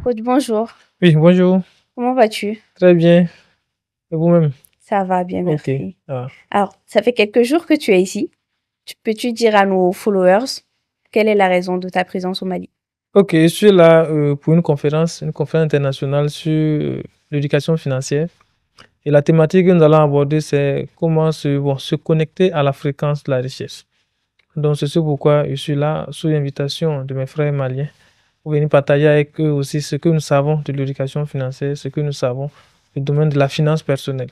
Aude, bonjour. Oui, bonjour. Comment vas-tu? Très bien. Et vous-même? Ça va bien, Ok, merci. ça va. Alors, ça fait quelques jours que tu es ici. Peux-tu dire à nos followers quelle est la raison de ta présence au Mali? Ok, je suis là pour une conférence internationale sur l'éducation financière. Et la thématique que nous allons aborder, c'est comment se connecter à la fréquence de la richesse. Donc, c'est ce pourquoi je suis là, sous l'invitation de mes frères maliens, pour venir partager avec eux aussi ce que nous savons de l'éducation financière, ce que nous savons du domaine de la finance personnelle.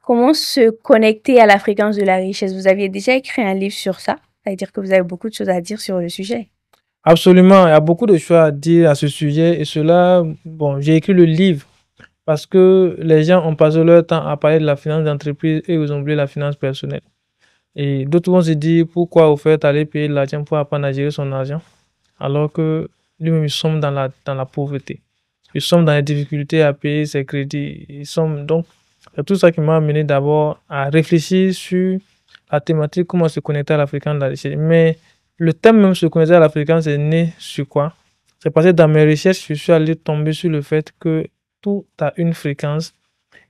Comment se connecter à la fréquence de la richesse? Vous aviez déjà écrit un livre sur ça. Ça veut dire que vous avez beaucoup de choses à dire sur le sujet. Absolument, il y a beaucoup de choses à dire à ce sujet. Et cela, bon, j'ai écrit le livre parce que les gens ont passé leur temps à parler de la finance d'entreprise et ils ont oublié la finance personnelle. Et d'autres vont se dire pourquoi au fait aller payer de l'argent pour apprendre à gérer son argent alors que nous-mêmes nous sommes dans la pauvreté. Nous sommes dans les difficultés à payer ses crédits. Donc, c'est tout ça qui m'a amené d'abord à réfléchir sur la thématique comment se connecter à l'Africain de la richesse. Mais le thème même se connecter à l'Africain, c'est né sur quoi? C'est parce que dans mes recherches, je suis allé tomber sur le fait que tout a une fréquence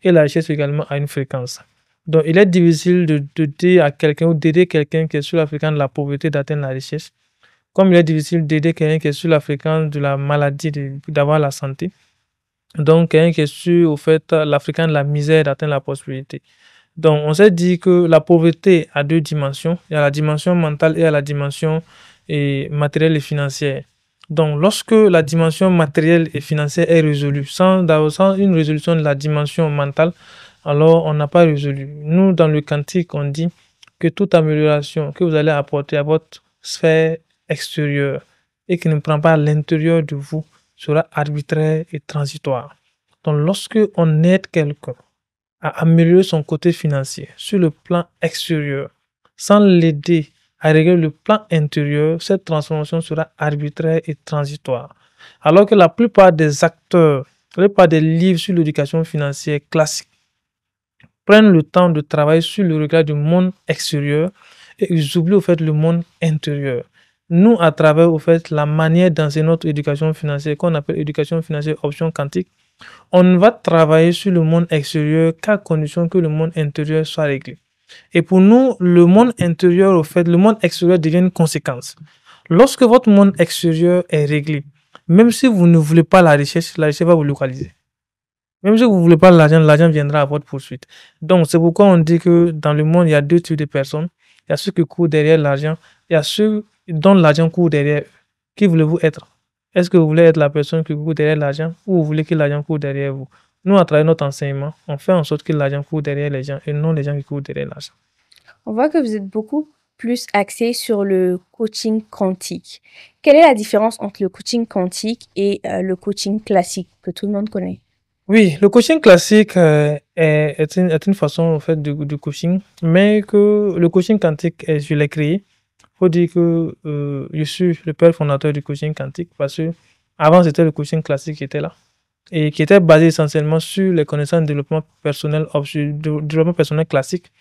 et la richesse également a une fréquence. Donc, il est difficile de dire à quelqu'un ou d'aider quelqu'un qui est sur la fréquence de la pauvreté d'atteindre la richesse, comme il est difficile d'aider quelqu'un qui est sur la fréquence de la maladie d'avoir la santé. Donc, quelqu'un qui est sur, au fait, la fréquence de la misère d'atteindre la prospérité. Donc, on s'est dit que la pauvreté a deux dimensions. Il y a la dimension mentale et il y a la dimension matérielle et financière. Donc, lorsque la dimension matérielle et financière est résolue, sans une résolution de la dimension mentale, alors on n'a pas résolu. Nous, dans le cantique, on dit que toute amélioration que vous allez apporter à votre sphère extérieure et qui ne prend pas à l'intérieur de vous sera arbitraire et transitoire. Donc, lorsque on aide quelqu'un à améliorer son côté financier sur le plan extérieur, sans l'aider à régler le plan intérieur, cette transformation sera arbitraire et transitoire. Alors que la plupart des acteurs, la plupart des livres sur l'éducation financière classique prennent le temps de travailler sur le regard du monde extérieur et ils oublient au fait le monde intérieur. Nous, à travers au fait la manière d'enseigner notre éducation financière, qu'on appelle éducation financière option quantique, on ne va travailler sur le monde extérieur qu'à condition que le monde intérieur soit réglé. Et pour nous, le monde intérieur, au fait, le monde extérieur devient une conséquence. Lorsque votre monde extérieur est réglé, même si vous ne voulez pas la richesse va vous localiser. Même si vous ne voulez pas l'argent viendra à votre poursuite. Donc, c'est pourquoi on dit que dans le monde, il y a deux types de personnes. Il y a ceux qui courent derrière l'argent, il y a ceux dont l'argent court derrière eux. Qui voulez-vous être? Est-ce que vous voulez être la personne qui court derrière l'argent ou vous voulez que l'argent court derrière vous? Nous, à travers notre enseignement, on fait en sorte que l'argent court derrière les gens et non les gens qui courent derrière l'argent. On voit que vous êtes beaucoup plus axé sur le coaching quantique. Quelle est la différence entre le coaching quantique et le coaching classique que tout le monde connaît? Oui, le coaching classique est une façon en fait de coaching, mais que le coaching quantique, je l'ai créé. Faut dire que je suis le père fondateur du coaching quantique parce que avant c'était le coaching classique qui était là et qui était basé essentiellement sur les connaissances de développement personnel classique.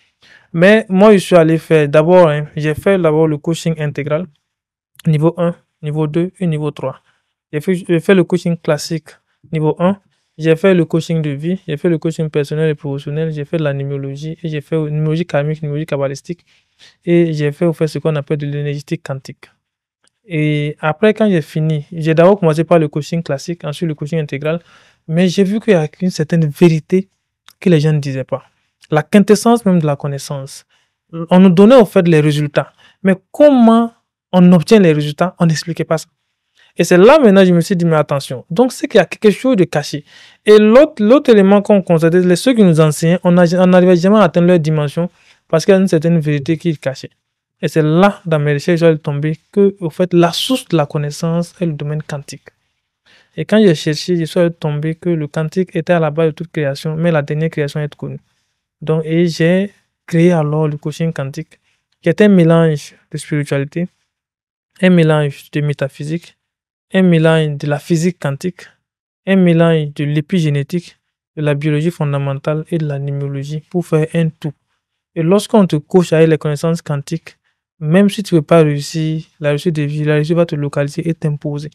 Mais moi, je suis allé faire d'abord, j'ai fait d'abord le coaching intégral, niveau 1, niveau 2 et niveau 3. J'ai fait le coaching classique niveau 1, j'ai fait le coaching de vie, j'ai fait le coaching personnel et professionnel, j'ai fait de la numérologie et j'ai fait une numérologie karmique, numérologie kabbalistique et j'ai fait ce qu'on appelle de l'énergétique quantique. Et après, quand j'ai fini, j'ai d'abord commencé par le coaching classique, ensuite le coaching intégral, mais j'ai vu qu'il y a une certaine vérité que les gens ne disaient pas. La quintessence même de la connaissance. On nous donnait au fait les résultats, mais comment on obtient les résultats, on n'expliquait pas ça. Et c'est là maintenant je me suis dit, mais attention, donc c'est qu'il y a quelque chose de caché. Et l'autre élément qu'on constatait, ceux qui nous enseignaient, on n'arrivait jamais à atteindre leur dimension parce qu'il y a une certaine vérité qui est cachée. Et c'est là, dans mes recherches, j'ai tombé que, au fait, la source de la connaissance est le domaine quantique. Et quand j'ai cherché, je suis tombé que le quantique était à la base de toute création, mais la dernière création est connue. Donc, et j'ai créé alors le coaching quantique, qui est un mélange de spiritualité, un mélange de métaphysique, un mélange de la physique quantique, un mélange de l'épigénétique, de la biologie fondamentale et de la numérologie pour faire un tout. Et lorsqu'on te coach avec les connaissances quantiques, même si tu ne veux pas réussir, la réussite de vie, la réussite va te localiser et t'imposer.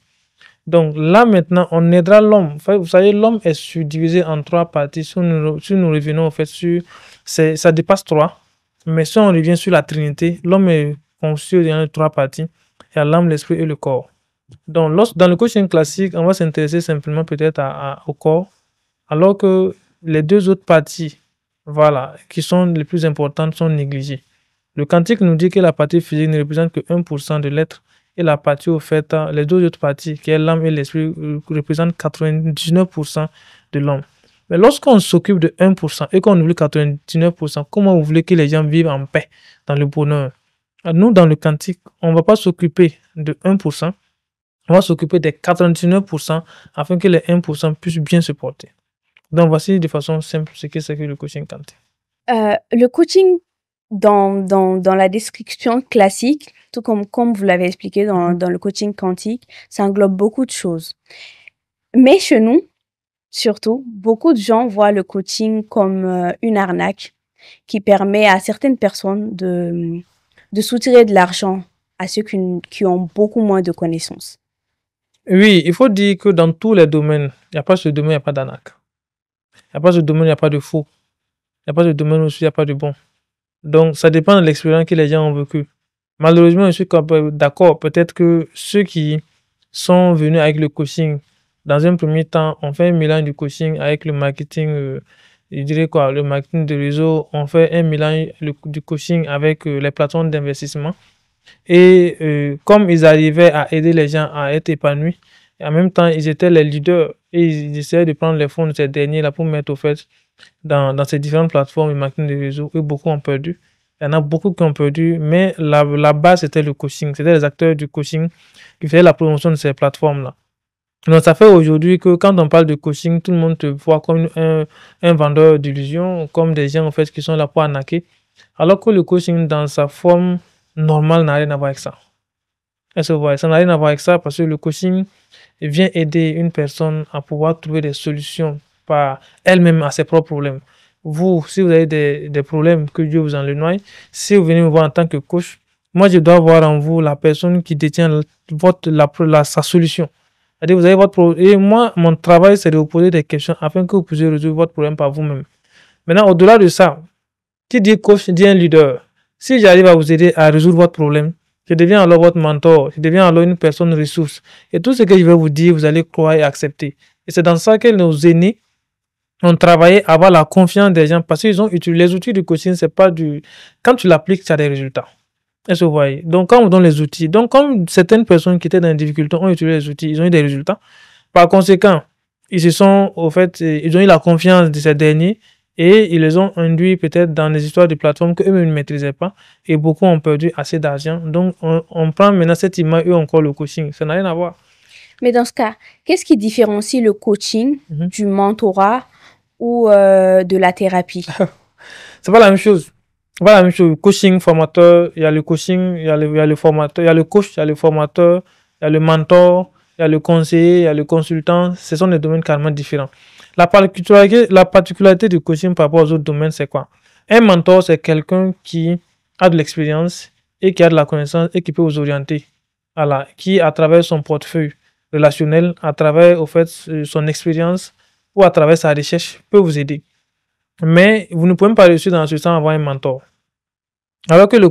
Donc là, maintenant, on aidera l'homme. Enfin, vous savez, l'homme est subdivisé en 3 parties. Si nous revenons, en fait, ça dépasse 3. Mais si on revient sur la Trinité, l'homme est conçu dans 3 parties. Il y a l'âme, l'esprit et le corps. Donc, dans le coaching classique, on va s'intéresser simplement peut-être au corps, alors que les 2 autres parties, voilà, qui sont les plus importantes, sont négligées. Le quantique nous dit que la partie physique ne représente que 1% de l'être et la partie au fait, les 2 autres parties, qui est l'âme et l'esprit, représentent 99% de l'homme. Mais lorsqu'on s'occupe de 1% et qu'on oublie 99%, comment vous voulez que les gens vivent en paix, dans le bonheur? Nous, dans le quantique, on ne va pas s'occuper de 1%, on va s'occuper des 99% afin que les 1% puissent bien se porter. Donc, voici de façon simple ce que c'est que le coaching quantique. Le coaching dans la description classique, tout comme vous l'avez expliqué dans le coaching quantique, ça englobe beaucoup de choses. Mais chez nous, surtout, beaucoup de gens voient le coaching comme une arnaque qui permet à certaines personnes de soutirer de l'argent à ceux qui ont beaucoup moins de connaissances. Oui, il faut dire que dans tous les domaines, il n'y a pas ce domaine, il n'y a pas d'arnaque. Il n'y a pas ce domaine, il n'y a pas de faux. Il n'y a pas de domaine aussi, il n'y a pas de bon. Donc, ça dépend de l'expérience que les gens ont vécue. Malheureusement, je suis d'accord. Peut-être que ceux qui sont venus avec le coaching, dans un premier temps, on fait un mélange du coaching avec le marketing, je dirais quoi, le marketing de réseau. On fait un mélange du coaching avec les plateformes d'investissement. Et comme ils arrivaient à aider les gens à être épanouis, et en même temps, ils étaient les leaders et ils essayaient de prendre les fonds de ces derniers-là pour mettre au fait dans ces différentes plateformes de marketing de réseau, et beaucoup ont perdu. Il y en a beaucoup qui ont perdu, mais la base, c'était le coaching. C'était les acteurs du coaching qui faisaient la promotion de ces plateformes-là. Donc, ça fait aujourd'hui que quand on parle de coaching, tout le monde te voit comme un vendeur d'illusions, comme des gens en fait qui sont là pour arnaquer. Alors que le coaching, dans sa forme normale, n'a rien à voir avec ça. Est-ce que vous voyez? Ça n'a rien à voir avec ça parce que le coaching vient aider une personne à pouvoir trouver des solutions par elle-même à ses propres problèmes. Vous, si vous avez des problèmes, que Dieu vous en éloigne, si vous venez me voir en tant que coach, moi, je dois voir en vous la personne qui détient sa solution. C'est-à-dire, vous avez votre problème. Et moi, mon travail, c'est de vous poser des questions afin que vous puissiez résoudre votre problème par vous-même. Maintenant, au-delà de ça, qui dit coach, dit un leader. Si j'arrive à vous aider à résoudre votre problème, je deviens alors votre mentor, je deviens alors une personne ressource. Et tout ce que je vais vous dire, vous allez croire et accepter. Et c'est dans ça que nos aînés ont travaillé à avoir la confiance des gens parce qu'ils ont utilisé les outils du coaching, c'est pas du. Quand tu l'appliques, tu as des résultats. Est-ce que vous voyez? Donc, quand on vous donne les outils, donc comme certaines personnes qui étaient dans des difficultés ont utilisé les outils, ils ont eu des résultats. Par conséquent, ils ont eu la confiance de ces derniers et ils les ont induits peut-être dans des histoires de plateformes qu'eux-mêmes ne maîtrisaient pas et beaucoup ont perdu assez d'argent. Donc, on prend maintenant cette image et encore le coaching. Ça n'a rien à voir. Mais dans ce cas, qu'est-ce qui différencie le coaching du mentorat ou de la thérapie? C'est pas la même chose. C'est pas la même chose. Coaching, formateur, il y a le coaching, il y a le formateur, il y a le coach, il y a le formateur, il y a le mentor, il y a le conseiller, il y a le consultant. Ce sont des domaines carrément différents. La particularité du coaching par rapport aux autres domaines, c'est quoi? Un mentor, c'est quelqu'un qui a de l'expérience et qui a de la connaissance et qui peut vous orienter. Voilà. Qui, à travers son portefeuille relationnel, à travers au fait, son expérience ou à travers sa recherche, peut vous aider. Mais vous ne pouvez pas réussir dans ce sens avoir un mentor. Alors que le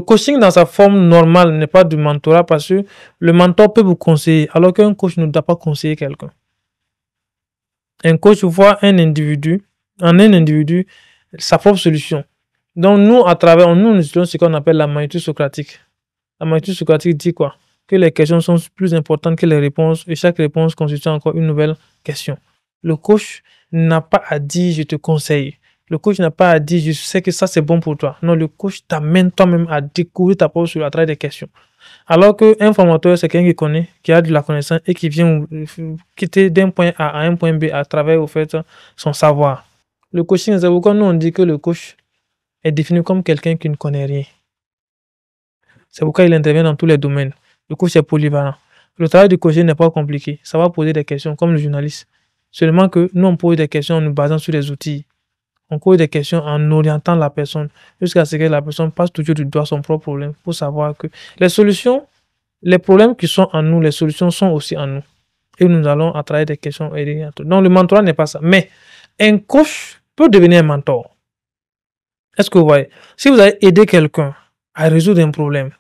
coaching dans sa forme normale n'est pas du mentorat parce que le mentor peut vous conseiller alors qu'un coach ne doit pas conseiller quelqu'un. Un coach voit en un individu sa propre solution. Donc nous utilisons ce qu'on appelle la maturité socratique. La maturité socratique dit quoi? Que les questions sont plus importantes que les réponses et chaque réponse constitue encore une nouvelle question. Le coach n'a pas à dire je te conseille. Le coach n'a pas à dire je sais que ça c'est bon pour toi. Non, le coach t'amène toi-même à découvrir ta propre solution à travers des questions. Alors qu'un formateur, c'est quelqu'un qui connaît, qui a de la connaissance et qui vient quitter d'un point A à un point B à travers au fait, son savoir. Le coaching, c'est pourquoi nous on dit que le coach est défini comme quelqu'un qui ne connaît rien. C'est pourquoi il intervient dans tous les domaines. Le coach est polyvalent. Le travail du coach n'est pas compliqué. Ça va poser des questions comme le journaliste. Seulement que nous, on pose des questions en nous basant sur les outils. On pose des questions en orientant la personne jusqu'à ce que la personne passe toujours du doigt son propre problème pour savoir que les solutions les problèmes qui sont en nous, les solutions sont aussi en nous. Et nous allons à travers des questions aider. Donc, le mentorat n'est pas ça. Mais un coach peut devenir un mentor. Est-ce que vous voyez? Si vous avez aidé quelqu'un à résoudre un problème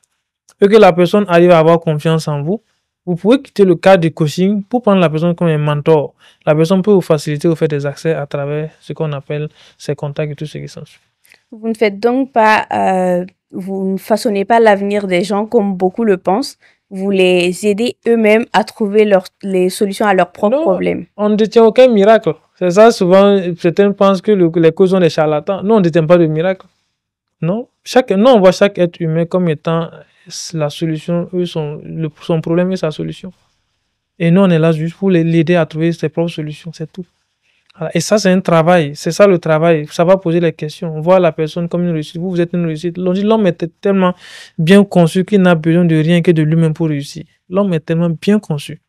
et que la personne arrive à avoir confiance en vous, vous pouvez quitter le cadre du coaching pour prendre la personne comme un mentor. La personne peut vous faciliter, vous faire des accès à travers ce qu'on appelle ses contacts et tout ce qui s'ensuit. Vous ne faites donc pas, vous ne façonnez pas l'avenir des gens comme beaucoup le pensent. Vous les aidez eux-mêmes à trouver les solutions à leurs propres problèmes. On ne détient aucun miracle. C'est ça, souvent, certains pensent que les causes sont des charlatans. Non, on ne détient pas de miracle. Non, on voit chaque être humain comme étant la solution, son problème et sa solution. Et nous, on est là juste pour l'aider à trouver ses propres solutions, c'est tout. Voilà. Et ça, c'est un travail. C'est ça le travail. Ça va poser les questions. On voit la personne comme une réussite. Vous êtes une réussite. L'homme est tellement bien conçu qu'il n'a besoin de rien que de lui-même pour réussir. L'homme est tellement bien conçu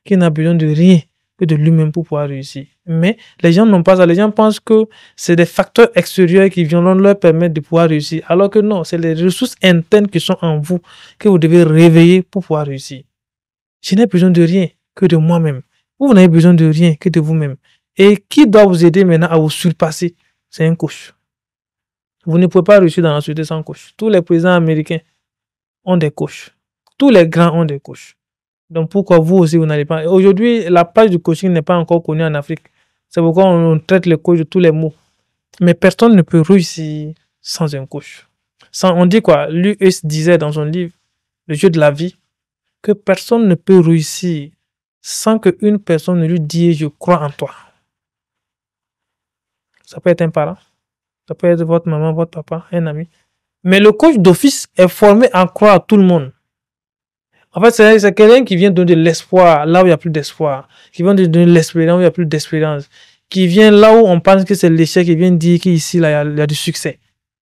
qu'il n'a besoin de rien que de lui-même pour pouvoir réussir. Mais les gens n'ont pas ça. Les gens pensent que c'est des facteurs extérieurs qui viendront leur permettre de pouvoir réussir. Alors que non, c'est les ressources internes qui sont en vous que vous devez réveiller pour pouvoir réussir. Je n'ai besoin de rien que de moi-même. Vous n'avez besoin de rien que de vous-même. Et qui doit vous aider maintenant à vous surpasser? C'est un coach. Vous ne pouvez pas réussir dans la société sans coach. Tous les présidents américains ont des coachs. Tous les grands ont des coachs. Donc pourquoi vous aussi vous n'allez pas? Aujourd'hui, la place du coaching n'est pas encore connue en Afrique. C'est pourquoi on traite les coachs de tous les mots. Mais personne ne peut réussir sans un coach. On dit quoi? L'US disait dans son livre, Le jeu de la vie, que personne ne peut réussir sans qu'une personne ne lui dise « je crois en toi ». Ça peut être un parent, ça peut être votre maman, votre papa, un ami. Mais le coach d'office est formé à croire à tout le monde. En fait, c'est quelqu'un qui vient donner de l'espoir là où il n'y a plus d'espoir, qui vient donner de l'espérance où il n'y a plus d'espérance, qui vient là où on pense que c'est l'échec, qui vient dire qu'ici, là, il y a du succès.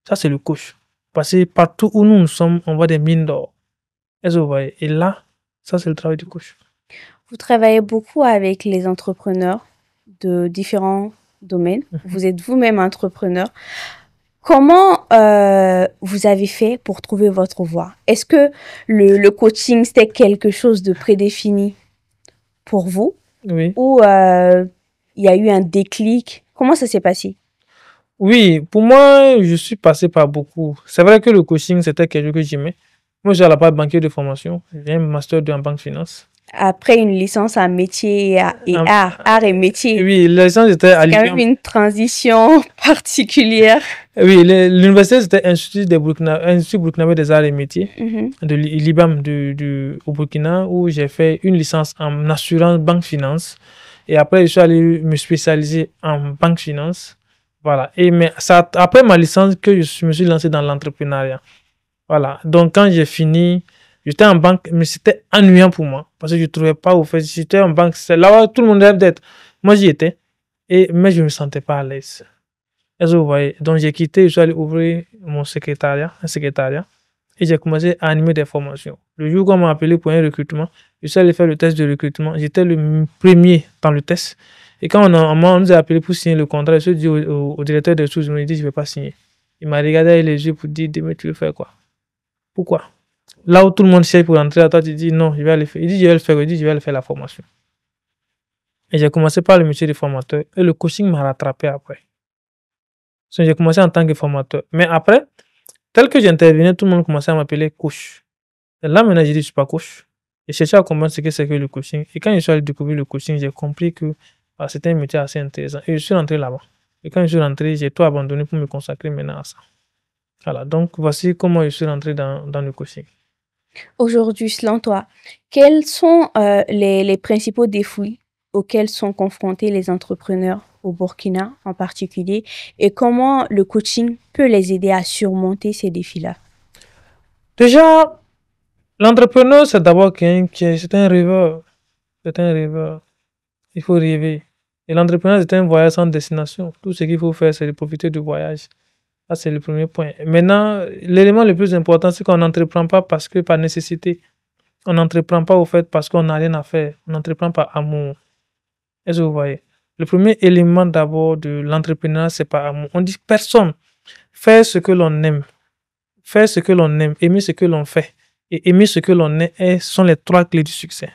Ça, c'est le coach. Parce que partout où nous sommes, on voit des mines d'or. Est-ce que vous voyez? Et là, ça, c'est le travail du coach. Vous travaillez beaucoup avec les entrepreneurs de différents domaines. Vous êtes vous-même entrepreneur. Comment vous avez fait pour trouver votre voie? Est-ce que le coaching, c'était quelque chose de prédéfini pour vous? Oui. Ou il y a eu un déclic? Comment ça s'est passé? Oui, pour moi, je suis passé par beaucoup. C'est vrai que le coaching, c'était quelque chose que j'aimais. Moi, j'ai à la part banquier de formation. J'ai un master en banque finance. Après une licence en métier et art et métier. Oui, la licence était à l'IBAM. C'est quand même une transition particulière. Oui, l'université c'était Institut burkinabé des arts et métiers de l'IBAM au Burkina, où j'ai fait une licence en assurance banque finance. Et après, je suis allé me spécialiser en banque finance. Voilà. Mais après ma licence que je me suis lancé dans l'entrepreneuriat. Voilà. Donc, quand j'ai fini, j'étais en banque, mais c'était ennuyant pour moi. Parce que je ne trouvais pas au fait. J'étais en banque, c'est là où tout le monde rêve d'être. Moi, j'y étais. Mais je ne me sentais pas à l'aise. Est-ce que vous voyez? Donc, j'ai quitté, je suis allé ouvrir un secrétariat. Et j'ai commencé à animer des formations. Le jour où on m'a appelé pour un recrutement, je suis allé faire le test de recrutement. J'étais le premier dans le test. Et quand on nous a appelé pour signer le contrat, je suis dit au directeur des ressources, il m'a dit, je ne vais pas signer. Il m'a regardé avec les yeux pour dire, demain, tu veux faire quoi? Pourquoi? Là où tout le monde cherche pour rentrer, à toi, tu dis, non, je vais aller faire. Il dit, je vais le faire. Il dit, je vais aller faire la formation. Et j'ai commencé par le métier de formateur. Et le coaching m'a rattrapé après. Donc, j'ai commencé en tant que formateur. Mais après, tel que j'intervenais, tout le monde commençait à m'appeler coach. Et là, maintenant, j'ai dit, je ne suis pas coach. J'ai cherché à comprendre ce que c'est que le coaching. Et quand je suis allé découvrir le coaching, j'ai compris que c'était un métier assez intéressant. Et je suis rentré là-bas. Et quand je suis rentré, j'ai tout abandonné pour me consacrer maintenant à ça. Voilà, donc voici comment je suis rentré dans le coaching. Aujourd'hui, selon toi, quels sont les principaux défis auxquels sont confrontés les entrepreneurs au Burkina en particulier et comment le coaching peut les aider à surmonter ces défis-là? Déjà, l'entrepreneur, c'est d'abord c'est un rêveur. C'est un rêveur. Il faut rêver. Et l'entrepreneur, c'est un voyage sans destination. Tout ce qu'il faut faire, c'est de profiter du voyage. Ça, c'est le premier point. Maintenant, l'élément le plus important, c'est qu'on n'entreprend pas parce que par nécessité. On n'entreprend pas au fait parce qu'on n'a rien à faire. On n'entreprend par amour. Est-ce que vous voyez? Le premier élément d'abord de l'entrepreneuriat, c'est par amour. On dit personne. Faire ce que l'on aime. Faire ce que l'on aime. Aimer ce que l'on fait. et aimer ce que l'on est sont les 3 clés du succès.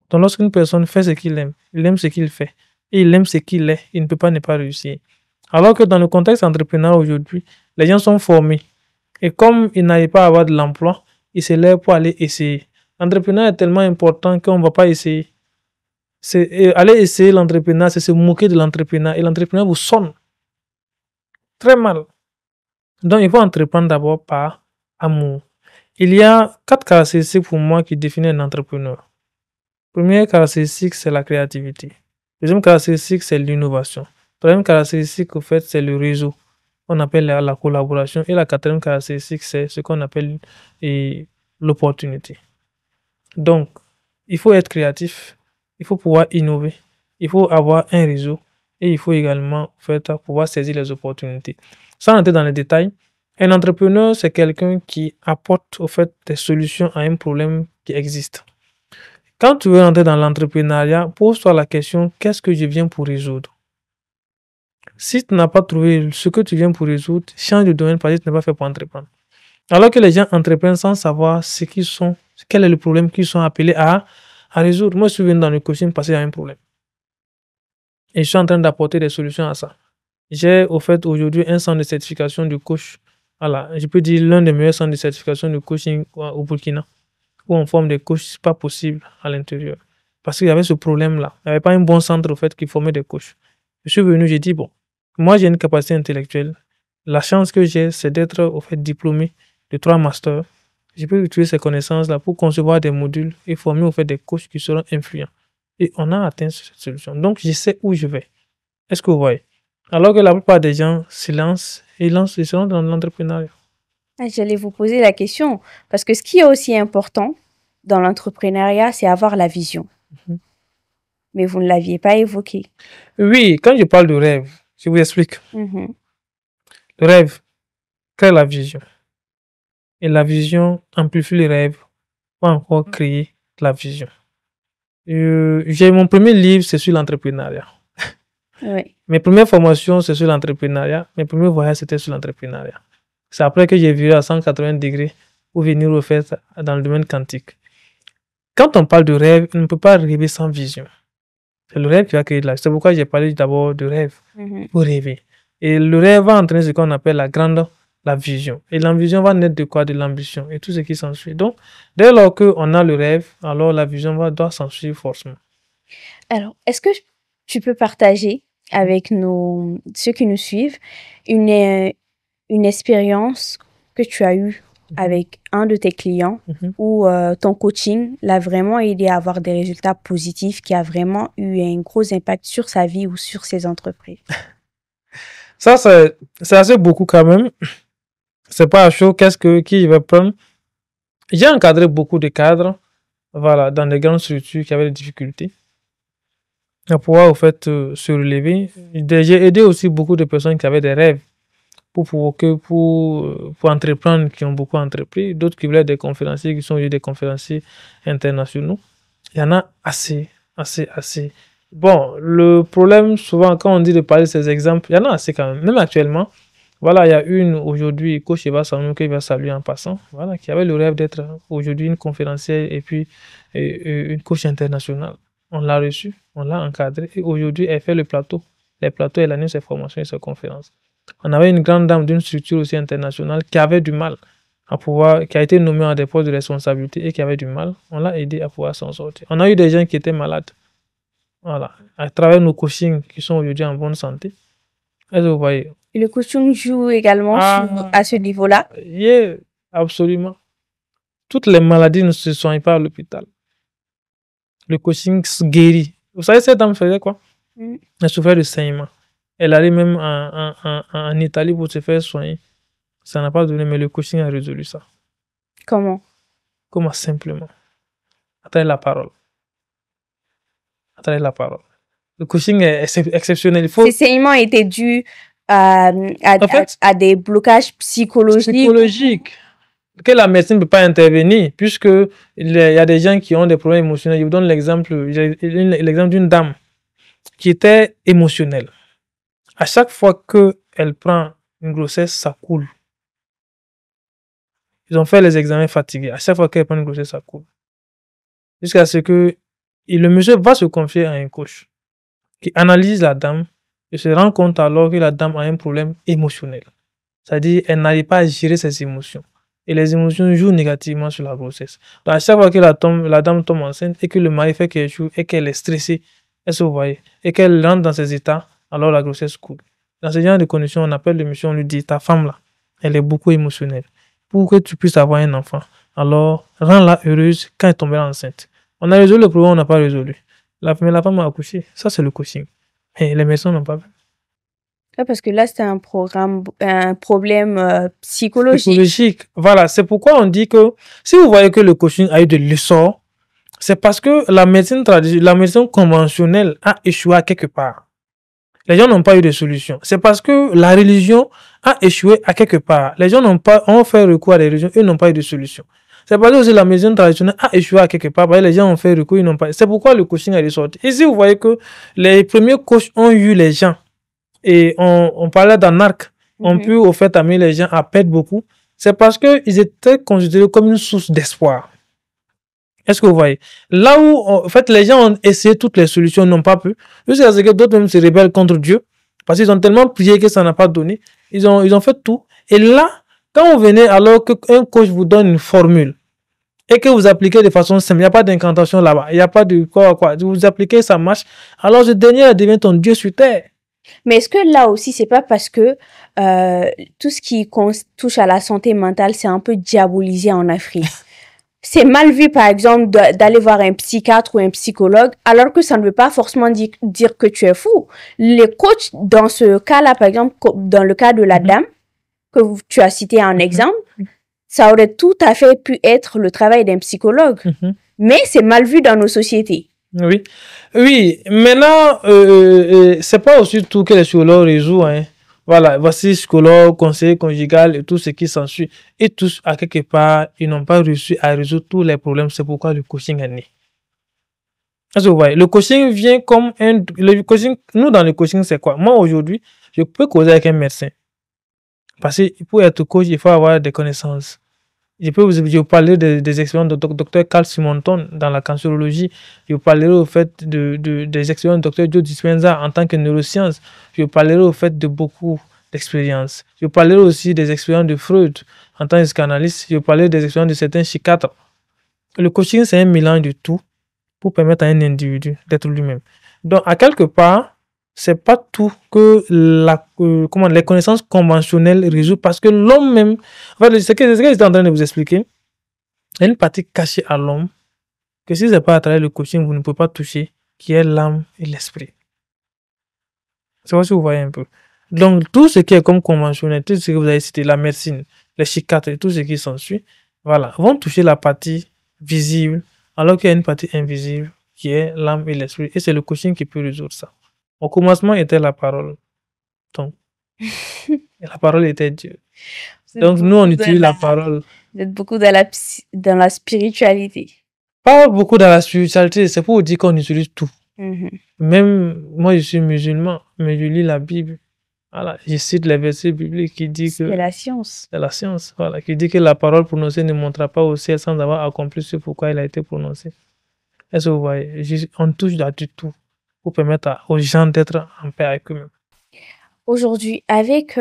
Donc, lorsqu'une personne fait ce qu'il aime, il aime ce qu'il fait, et il aime ce qu'il est, il ne peut pas ne pas réussir. Alors que dans le contexte entrepreneurial aujourd'hui, les gens sont formés. Et comme ils n'arrivent pas à avoir de l'emploi, ils se lèvent pour aller essayer. L'entrepreneuriat est tellement important qu'on ne va pas essayer. Aller essayer l'entrepreneuriat, c'est se moquer de l'entrepreneuriat. Et l'entrepreneuriat vous sonne très mal. Donc, il faut entreprendre d'abord par amour. Il y a 4 caractéristiques pour moi qui définissent un entrepreneur. Première caractéristique, c'est la créativité. Deuxième caractéristique, c'est l'innovation. Troisième caractéristique, au fait, c'est le réseau. On appelle la collaboration. Et la quatrième caractéristique, c'est ce qu'on appelle l'opportunité. Donc, il faut être créatif. Il faut pouvoir innover. Il faut avoir un réseau. Et il faut également, en fait, pouvoir saisir les opportunités. Sans entrer dans les détails, un entrepreneur, c'est quelqu'un qui apporte, au fait, des solutions à un problème qui existe. Quand tu veux entrer dans l'entrepreneuriat, pose-toi la question, qu'est-ce que je viens pour résoudre? Si tu n'as pas trouvé ce que tu viens pour résoudre, change de domaine parce que tu n'es pas fait pour entreprendre. Alors que les gens entreprennent sans savoir ce qu'ils sont, quel est le problème qu'ils sont appelés à résoudre. Moi, je suis venu dans le coaching parce qu'il y a un problème. Et je suis en train d'apporter des solutions à ça. J'ai au fait aujourd'hui un centre de certification de coach. Voilà, je peux dire l'un des meilleurs centres de certification de coaching au Burkina, où on forme des coachs, c'est pas possible à l'intérieur. Parce qu'il y avait ce problème-là. Il n'y avait pas un bon centre au fait qui formait des coachs. Je suis venu, j'ai dit, bon, moi j'ai une capacité intellectuelle. La chance que j'ai, c'est d'être au fait diplômé de 3 masters. Je peux utiliser ces connaissances-là pour concevoir des modules et former au fait des coachs qui seront influents. Et on a atteint cette solution. Donc, je sais où je vais. Est-ce que vous voyez? Alors que la plupart des gens se lancent et ils se lancent dans l'entrepreneuriat. J'allais vous poser la question, parce que ce qui est aussi important dans l'entrepreneuriat, c'est avoir la vision. Mais vous ne l'aviez pas évoqué. Oui, quand je parle de rêve, je vous explique. Le rêve crée la vision. Et la vision amplifie le rêve pour encore créer la vision. J'ai mon premier livre, c'est sur l'entrepreneuriat. Oui. Mes premières formations, c'est sur l'entrepreneuriat. Mes premiers voyages, c'était sur l'entrepreneuriat. C'est après que j'ai viré à 180 degrés pour venir au fait dans le domaine quantique. Quand on parle de rêve, on ne peut pas rêver sans vision. C'est le rêve qui va créer de la vie. C'est pourquoi j'ai parlé d'abord de rêve. Pour rêver. Et le rêve va entraîner ce qu'on appelle la vision. Et la vision va naître de quoi? De l'ambition et tout ce qui s'ensuit. Donc, dès lors qu'on a le rêve, alors la vision doit s'ensuivre forcément. Alors, est-ce que tu peux partager avec ceux qui nous suivent une expérience que tu as eue avec un de tes clients où ton coaching l'a vraiment aidé à avoir des résultats positifs, qui a vraiment eu un gros impact sur sa vie ou sur ses entreprises? Ça, c'est assez beaucoup quand même. C'est pas chaud. Qui je vais prendre? J'ai encadré beaucoup de cadres, voilà, dans des grandes structures qui avaient des difficultés à pouvoir, au fait, se relever. J'ai aidé aussi beaucoup de personnes qui avaient des rêves pour entreprendre, qui ont beaucoup entrepris. D'autres qui voulaient des conférenciers, qui sont des conférenciers internationaux. Il y en a assez. Bon, le problème, souvent, quand on dit de parler de ces exemples, il y en a assez quand même. Même actuellement, voilà, il y a une aujourd'hui, coach Eva Sanou, qui va saluer en passant, voilà, qui avait le rêve d'être aujourd'hui une conférencière et puis une coach internationale. On l'a reçue, on l'a encadrée et aujourd'hui, elle fait les plateaux, elle anime ses formations et ses conférences. On avait une grande dame d'une structure aussi internationale qui avait du mal qui a été nommée à des postes de responsabilité et qui avait du mal. On l'a aidé à pouvoir s'en sortir. On a eu des gens qui étaient malades. Voilà. À travers nos coachings qui sont aujourd'hui en bonne santé. Est-ce que vous voyez? Et le coaching joue également à ce niveau-là? Oui, absolument. Toutes les maladies ne se soignent pas à l'hôpital. Le coaching guérit. Vous savez, cette dame faisait quoi? Elle souffrait de saignement. Elle allait même en Italie pour se faire soigner. Ça n'a pas donné, mais le coaching a résolu ça. Comment? Comment? Simplement. Attendez la parole. Le coaching est exceptionnel. Ces saignements étaient dus à des blocages psychologiques. Que la médecine ne peut pas intervenir, puisque il y a des gens qui ont des problèmes émotionnels. Je vous donne l'exemple d'une dame qui était émotionnelle. À chaque fois qu'elle prend une grossesse, ça coule. Ils ont fait les examens fatigués. À chaque fois qu'elle prend une grossesse, ça coule. Jusqu'à ce que le monsieur va se confier à un coach qui analyse la dame et se rend compte alors que la dame a un problème émotionnel. C'est-à-dire qu'elle n'arrive pas à gérer ses émotions. Et les émotions jouent négativement sur la grossesse. Donc, à chaque fois que la dame tombe enceinte et que le mari fait quelque chose et qu'elle est stressée, elle se voit, et qu'elle rentre dans ces états, alors la grossesse coule. Dans ce genre de conditions, on appelle le monsieur, on lui dit, ta femme là, elle est beaucoup émotionnelle. Pour que tu puisses avoir un enfant, alors rends-la heureuse quand elle tombera enceinte. On a résolu le problème, on n'a pas résolu. Mais la femme a accouché. Ça, c'est le coaching. Et les médecins n'ont pas vu. Ouais, parce que là, c'était un problème psychologique. Psychologique. Voilà, c'est pourquoi on dit que si vous voyez que le coaching a eu de l'essor, c'est parce que la médecine conventionnelle a échoué à quelque part. Les gens n'ont pas eu de solution. C'est parce que la religion a échoué à quelque part. Les gens ont fait recours à des religions, ils n'ont pas eu de solution. C'est parce que aussi la médecine traditionnelle a échoué à quelque part. Les gens ont fait recours, ils n'ont pas. C'est pourquoi le coaching est ressorti. Ici, vous voyez que les premiers coachs ont eu les gens. Et on parlait d'anarques. On peut, au fait, amener les gens à perdre beaucoup. C'est parce qu'ils étaient considérés comme une source d'espoir. Est-ce que vous voyez? Là où, en fait, les gens ont essayé toutes les solutions, n'ont pas pu. Jusqu'à ce que d'autres même se rebellent contre Dieu. Parce qu'ils ont tellement prié que ça n'a pas donné. Ils ont fait tout. Et là, quand vous venez, alors qu'un coach vous donne une formule, et que vous appliquez de façon simple, il n'y a pas d'incantation là-bas, il n'y a pas de quoi. Vous appliquez, ça marche. Alors ce dernier devient ton Dieu sur terre. Mais est-ce que là aussi, c'est pas parce que tout ce qui touche à la santé mentale, c'est un peu diabolisé en Afrique? C'est mal vu, par exemple, d'aller voir un psychiatre ou un psychologue, alors que ça ne veut pas forcément dire que tu es fou. Les coachs, dans ce cas-là, par exemple, dans le cas de la dame, que tu as cité en exemple, ça aurait tout à fait pu être le travail d'un psychologue. Mais c'est mal vu dans nos sociétés. Oui. Oui. Maintenant, c'est pas aussi tout que les psychologues résolvent, hein. Voilà, voici psychologue, conseiller conjugal et tout ce qui s'ensuit. Et tous, à quelque part, ils n'ont pas réussi à résoudre tous les problèmes. C'est pourquoi le coaching est né. Est-ce que vous voyez? Le coaching vient comme nous, dans le coaching, c'est quoi? Moi, aujourd'hui, je peux causer avec un médecin. Parce que pour être coach, il faut avoir des connaissances. Je peux vous parler des expériences de Dr. Carl Simonton dans la cancérologie. Je vous parlerai au fait des expériences de Dr. Joe Dispenza en tant que neurosciences. Je vous parlerai au fait de beaucoup d'expériences. Je vous parlerai aussi des expériences de Freud en tant que psychanalyste. Je vous parlerai des expériences de certains psychiatres. Le coaching, c'est un mélange de tout pour permettre à un individu d'être lui-même. Donc, à quelque part, c'est pas tout que les connaissances conventionnelles résolvent, parce que l'homme même, en fait, c'est ce que j'étais en train de vous expliquer, il y a une partie cachée à l'homme que si c'est pas à travers le coaching, vous ne pouvez pas toucher, qui est l'âme et l'esprit. C'est vrai si vous voyez un peu. Donc, tout ce qui est comme conventionnel, tout ce que vous avez cité, la médecine, les psychiatres et tout ce qui s'ensuit, voilà, vont toucher la partie visible, alors qu'il y a une partie invisible qui est l'âme et l'esprit. Et c'est le coaching qui peut résoudre ça. Au commencement était la parole. Donc, et la parole était Dieu. Donc, nous, on utilise la parole. Vous êtes beaucoup dans la spiritualité. Pas beaucoup dans la spiritualité, c'est pour vous dire qu'on utilise tout. Même moi, je suis musulman, mais je lis la Bible. Voilà, je cite les versets bibliques qui disent que... C'est la science. C'est la science, voilà, qui dit que la parole prononcée ne montera pas au ciel sans avoir accompli ce pourquoi elle a été prononcée. Est-ce que vous voyez? On touche là du tout pour permettre aux gens d'être en paix avec eux-mêmes. Aujourd'hui, avec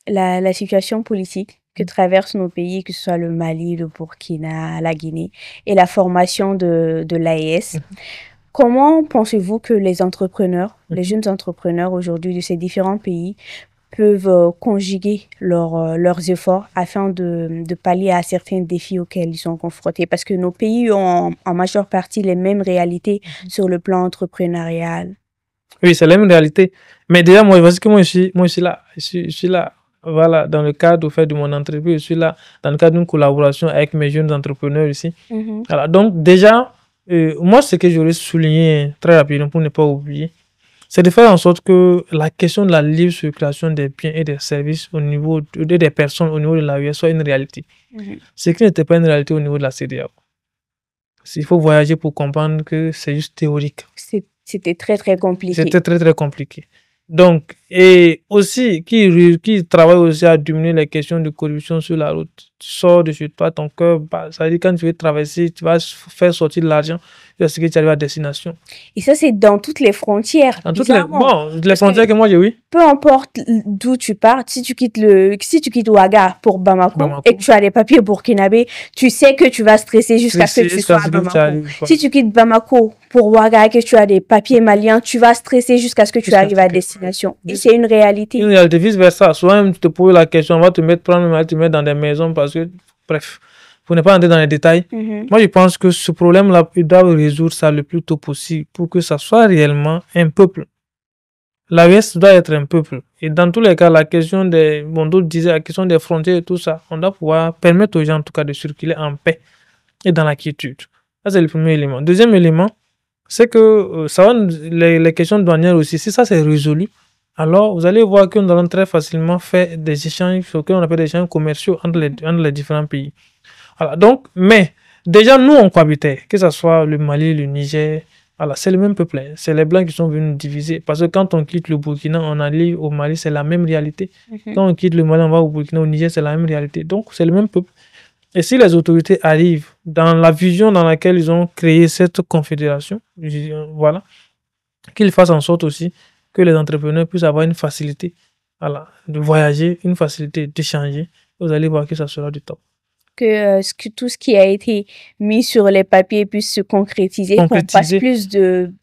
la situation politique que traversent nos pays, que ce soit le Mali, le Burkina, la Guinée, et la formation de l'AES, comment pensez-vous que les entrepreneurs, les jeunes entrepreneurs aujourd'hui de ces différents pays peuvent conjuguer leurs efforts afin de pallier à certains défis auxquels ils sont confrontés? Parce que nos pays ont en majeure partie les mêmes réalités sur le plan entrepreneurial. Oui, c'est la même réalité. Mais déjà, moi, parce que moi, je suis là. Je suis là. Voilà, dans le cadre au fait de mon entreprise, je suis là dans le cadre d'une collaboration avec mes jeunes entrepreneurs ici. Voilà, donc déjà, moi, ce que j'aurais souligné très rapidement pour ne pas oublier, c'est de faire en sorte que la question de la libre circulation des biens et des services au niveau des personnes au niveau de l'AES soit une réalité. Ce qui n'était pas une réalité au niveau de la CEDEAO. Il faut voyager pour comprendre que c'est juste théorique. C'était très, très compliqué. C'était très, très compliqué. Donc, Et aussi, qui travaille aussi à diminuer les questions de corruption sur la route. Tu sors de chez toi, ton cœur bat. Ça veut dire quand tu veux traverser, tu vas faire sortir de l'argent jusqu'à ce que tu arrives à destination. Et ça, c'est dans toutes les frontières. Dans toutes les, Bizarrement. bon, les Parce frontières que moi j'ai, oui. peu importe d'où tu pars, si tu quittes Ouaga pour Bamako, et que tu as des papiers burkinabés, tu sais que tu vas stresser jusqu'à ce que tu sois à Bamako. Si tu quittes Bamako pour Ouaga et que tu as des papiers maliens, tu vas stresser jusqu'à ce que tu arrives à destination. Et c'est une réalité. Une réalité vice versa. Soit tu te poses la question, on va te mettre, te mettre dans des maisons parce que, bref, pour ne pas entrer dans les détails. Moi, je pense que ce problème-là, ils doivent résoudre ça le plus tôt possible pour que ça soit réellement un peuple. L'AES doit être un peuple. Et dans tous les cas, la question des, bon, d'autres disaient, la question des frontières et tout ça, on doit pouvoir permettre aux gens, en tout cas, de circuler en paix et dans la quiétude. Ça, c'est le premier élément. Deuxième élément, c'est que ça va, les questions douanières aussi, si ça c'est résolu, alors vous allez voir que nous allons très facilement faire des échanges, ce qu'on appelle des échanges commerciaux entre les différents pays. Voilà, donc, mais déjà, nous, on cohabitait, que ce soit le Mali, le Niger. Voilà, c'est le même peuple. Hein. C'est les Blancs qui sont venus nous diviser. Parce que quand on quitte le Burkina, on allait au Mali, c'est la même réalité. Quand on quitte le Mali, on va au Burkina, au Niger, c'est la même réalité. Donc, c'est le même peuple. Et si les autorités arrivent dans la vision dans laquelle ils ont créé cette confédération, voilà, qu'ils fassent en sorte aussi que les entrepreneurs puissent avoir une facilité, voilà, de voyager, une facilité d'échanger, vous allez voir que ça sera du top. Que tout ce qui a été mis sur les papiers puisse se concrétiser, qu'on passe plus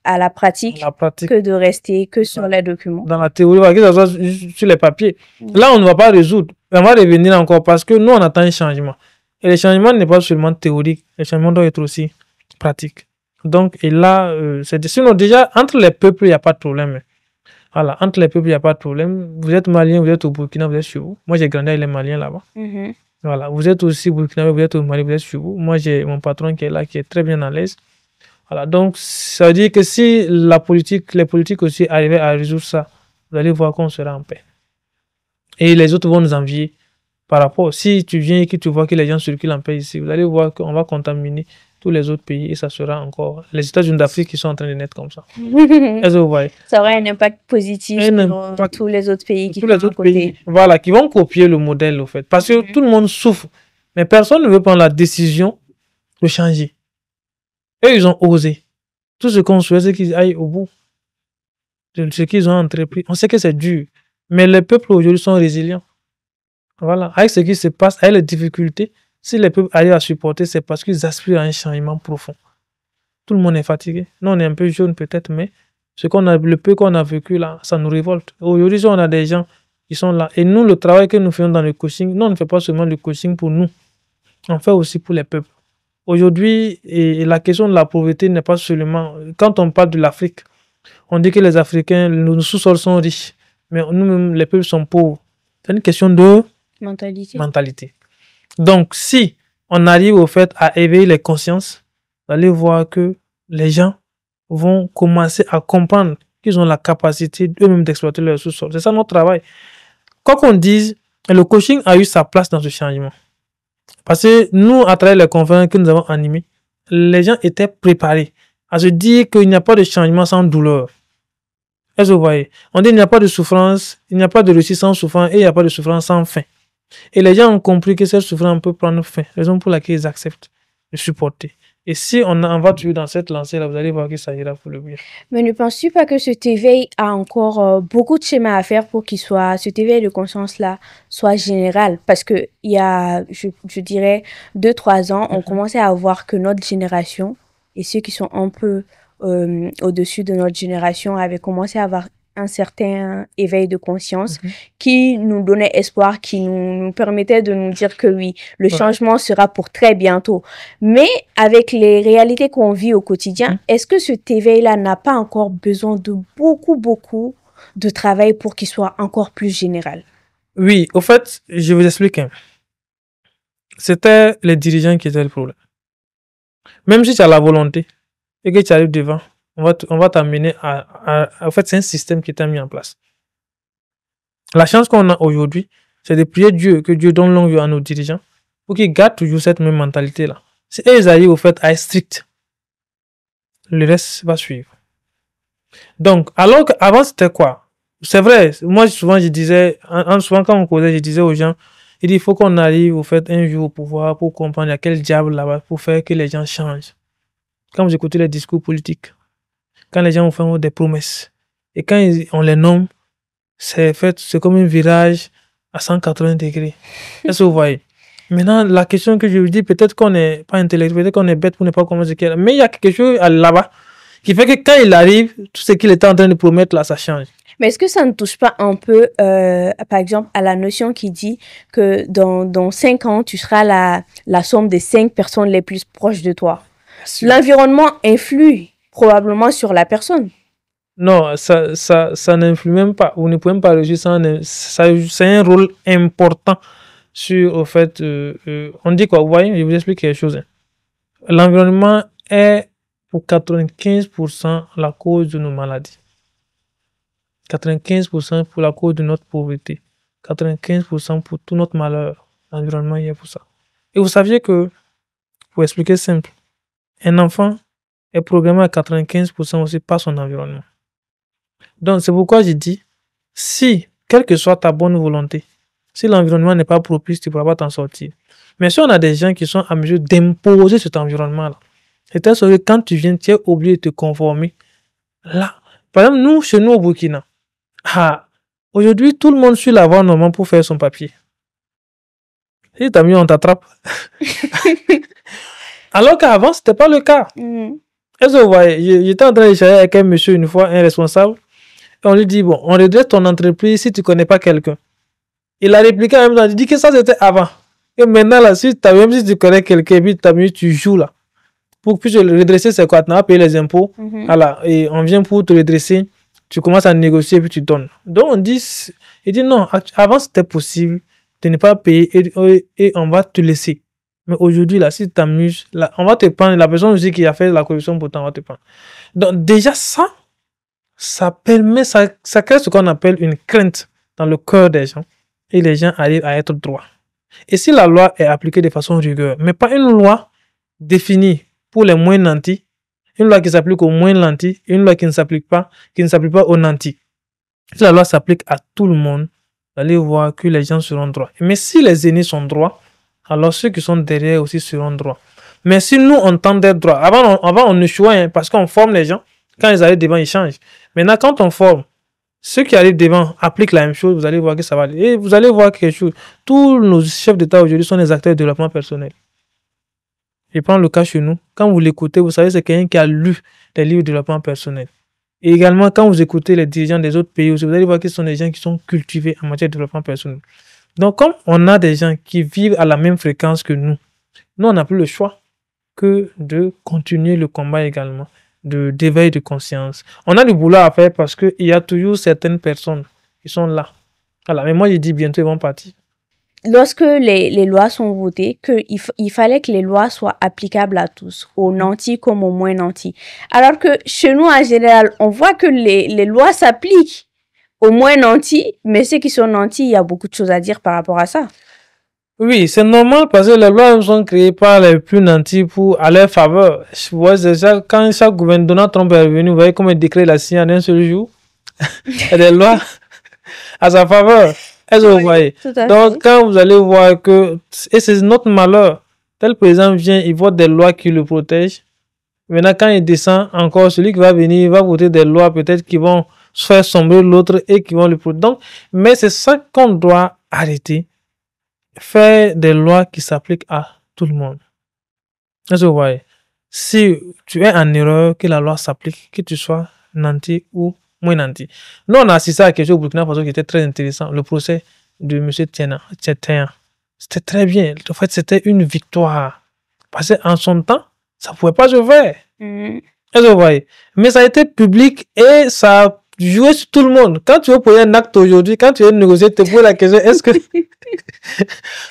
à la pratique que de rester que sur les documents. Dans la théorie, que ce soit sur les papiers. Là, on ne va pas résoudre. On va revenir encore parce que nous, on attend un changement. Et le changement n'est pas seulement théorique, le changement doit être aussi pratique. Donc, et là, sinon déjà, entre les peuples, il n'y a pas de problème. Voilà, entre les peuples, il n'y a pas de problème. Vous êtes malien, vous êtes au Burkina, vous êtes chez vous. Moi, j'ai grandi avec les Maliens là-bas. Voilà, vous êtes aussi burkinabé, vous êtes au Mali, vous êtes chez vous. Moi, j'ai mon patron qui est là, qui est très bien à l'aise. Voilà, donc ça veut dire que si les politiques aussi arrivaient à résoudre ça, vous allez voir qu'on sera en paix. Et les autres vont nous envier par rapport. Si tu viens et que tu vois que les gens circulent en paix ici, vous allez voir qu'on va contaminer tous les autres pays et ça sera encore les États-Unis d'Afrique qui sont en train de naître comme ça. Est-ce que vous voyez? Ça aura un impact positif sur tous les autres pays qui sont à côté. Voilà, qui vont copier le modèle au fait. Parce que tout le monde souffre. Mais personne ne veut prendre la décision de changer. Eux, ils ont osé. Tout ce qu'on souhaite, c'est qu'ils aillent au bout de ce qu'ils ont entrepris. On sait que c'est dur. Mais les peuples aujourd'hui sont résilients. Voilà. Avec ce qui se passe, avec les difficultés, si les peuples arrivent à supporter, c'est parce qu'ils aspirent à un changement profond. Tout le monde est fatigué. Nous, on est un peu jeune peut-être, mais le peu qu'on a vécu là, ça nous révolte. Aujourd'hui, on a des gens qui sont là. Et nous, le travail que nous faisons dans le coaching, nous, on ne fait pas seulement le coaching pour nous. On fait aussi pour les peuples. Aujourd'hui, la question de la pauvreté n'est pas seulement... Quand on parle de l'Afrique, on dit que les Africains, nos sous-sols sont riches, mais nous-mêmes, les peuples sont pauvres. C'est une question de mentalité. Donc, si on arrive au fait à éveiller les consciences, vous allez voir que les gens vont commencer à comprendre qu'ils ont la capacité eux-mêmes d'exploiter leur sous-sol. C'est ça notre travail. Quoi qu'on dise, le coaching a eu sa place dans ce changement. Parce que nous, à travers les conférences que nous avons animées, les gens étaient préparés à se dire qu'il n'y a pas de changement sans douleur. Est-ce que vous voyez? On dit qu'il n'y a pas de souffrance, il n'y a pas de réussite sans souffrance et il n'y a pas de souffrance sans fin. Et les gens ont compris que cette souffrance peut prendre fin, raison pour laquelle ils acceptent de supporter. Et si on va toujours dans cette lancée-là, vous allez voir que ça ira pour le mieux. Mais ne penses-tu pas que cet éveil a encore beaucoup de schémas à faire pour qu'il soit, cet éveil de conscience-là soit général? Parce que il y a, je dirais, 2-3 ans, on commençait à voir que notre génération et ceux qui sont un peu au-dessus de notre génération avaient commencé à avoir un certain éveil de conscience qui nous donnait espoir, qui nous permettait de nous dire que oui, le changement sera pour très bientôt. Mais avec les réalités qu'on vit au quotidien, est-ce que cet éveil-là n'a pas encore besoin de beaucoup de travail pour qu'il soit encore plus général? Oui, au fait, je vous explique. C'était les dirigeants qui étaient le problème. Même si tu as la volonté et que tu arrives devant, on va t'amener en fait, c'est un système qui est mis en place. La chance qu'on a aujourd'hui, c'est de prier Dieu, que Dieu donne longue vie à nos dirigeants pour qu'ils gardent toujours cette même mentalité-là. Si ils arrivent au fait à être stricts, le reste va suivre. Donc, alors qu'avant, c'était quoi? C'est vrai, moi souvent je disais, souvent quand on causait, je disais aux gens, il faut qu'on arrive au fait un jour au pouvoir pour comprendre il y a quel diable là-bas pour faire que les gens changent. Quand vous écoutez les discours politiques, quand les gens vous font des promesses, et quand on les nomme, c'est comme un virage à 180 degrés. Est-ce que vous voyez? Maintenant, la question que je vous dis, peut-être qu'on n'est pas intellectuel, peut-être qu'on est bête pour ne pas comprendre ce qu'il y a. Mais il y a quelque chose là-bas qui fait que quand il arrive, tout ce qu'il était en train de promettre là, ça change. Mais est-ce que ça ne touche pas un peu, par exemple, à la notion qui dit que dans 5 ans, tu seras la somme des 5 personnes les plus proches de toi? L'environnement influe probablement sur la personne. Non, ça n'influe même pas. Vous ne pouvez même pas réussir sans... C'est un rôle important sur, au fait... on dit quoi? Vous voyez, je vous explique quelque chose. L'environnement est pour 95% la cause de nos maladies. 95% pour la cause de notre pauvreté. 95% pour tout notre malheur. L'environnement y est pour ça. Et vous saviez que, pour expliquer simple, un enfant est programmé à 95% aussi par son environnement. Donc, c'est pourquoi je dis, si, quelle que soit ta bonne volonté, si l'environnement n'est pas propice, tu ne pourras pas t'en sortir. Mais si on a des gens qui sont à mesure d'imposer cet environnement-là, c'est-à-dire que quand tu viens, tu es obligé de te conformer. Là, par exemple, nous, chez nous au Burkina, aujourd'hui, tout le monde suit la voie normale pour faire son papier. Si t'as mis, on t'attrape. Alors qu'avant, ce n'était pas le cas. Est-ce que vous voyez, j'étais en train d'échanger avec un monsieur une fois, un responsable, et on lui dit, bon, on redresse ton entreprise si tu ne connais pas quelqu'un. Il a répliqué en même temps, il dit que ça c'était avant. Et maintenant, là, même si tu connais quelqu'un, puis tu joues là. Pour que le redresser, c'est quoi? Tu n'as pas payé les impôts. Voilà, et on vient pour te redresser. Tu commences à négocier, puis tu donnes. Donc, il dit non, avant c'était possible de ne pas payer et on va te laisser. Mais aujourd'hui, là, si tu t'amuses, là, on va te prendre. La personne aussi qui a fait la corruption, pourtant, on va te prendre. Donc, déjà, ça permet, ça crée ce qu'on appelle une crainte dans le cœur des gens. Et les gens arrivent à être droits. Et si la loi est appliquée de façon rigoureuse, mais pas une loi définie pour les moins nantis, une loi qui s'applique aux moins nantis, une loi qui ne s'applique pas aux nantis. Si la loi s'applique à tout le monde, vous allez voir que les gens seront droits. Mais si les aînés sont droits, alors ceux qui sont derrière aussi seront droits. Mais si nous, on tente d'être droits, avant on échouait parce qu'on forme les gens, quand ils arrivent devant, ils changent. Maintenant, quand on forme, ceux qui arrivent devant appliquent la même chose, vous allez voir que ça va aller. Et vous allez voir quelque chose. Tous nos chefs d'État aujourd'hui sont des acteurs de développement personnel. Je prends le cas chez nous. Quand vous l'écoutez, vous savez, c'est quelqu'un qui a lu des livres de développement personnel. Et également, quand vous écoutez les dirigeants des autres pays, vous allez voir que ce sont des gens qui sont cultivés en matière de développement personnel. Donc, comme on a des gens qui vivent à la même fréquence que nous, on n'a plus le choix que de continuer le combat également d'éveil de conscience. On a du boulot à faire parce qu'il y a toujours certaines personnes qui sont là. Voilà. Mais moi, je dis bientôt, ils vont partir. Lorsque les lois sont votées, il fallait que les lois soient applicables à tous, aux nantis comme aux moins nantis. Alors que chez nous, en général, on voit que les lois s'appliquent aux moins nantis, mais ceux qui sont nantis, il y a beaucoup de choses à dire par rapport à ça. Oui, c'est normal parce que les lois sont créées par les plus nantis à leur faveur. Quand chaque gouvernement, Donald Trump est revenu, vous voyez comment il décret la signé en un seul jour. Il y a des lois à sa faveur. Est-ce que vous voyez? Donc, quand vous allez voir que, et c'est notre malheur, tel président vient, il vote des lois qui le protègent. Maintenant, quand il descend, encore celui qui va venir, il va voter des lois peut-être qui vont faire sombrer l'autre et qui vont le protéger. Donc, mais c'est ça qu'on doit arrêter. Faire des lois qui s'appliquent à tout le monde. Est-ce que vous voyez? Si tu es en erreur, que la loi s'applique, que tu sois nanti ou moins nanti. Nous, on a assisté à quelque chose au Burkina Faso qui était très intéressant. Le procès de M. Tchétien. C'était très bien. En fait, c'était une victoire. Parce qu'en son temps, ça ne pouvait pas se faire. Est-ce que vous voyez? Mais ça a été public et ça a joué sur tout le monde. Quand tu veux poser un acte aujourd'hui, quand tu veux négocier, tu te poses la question, est-ce que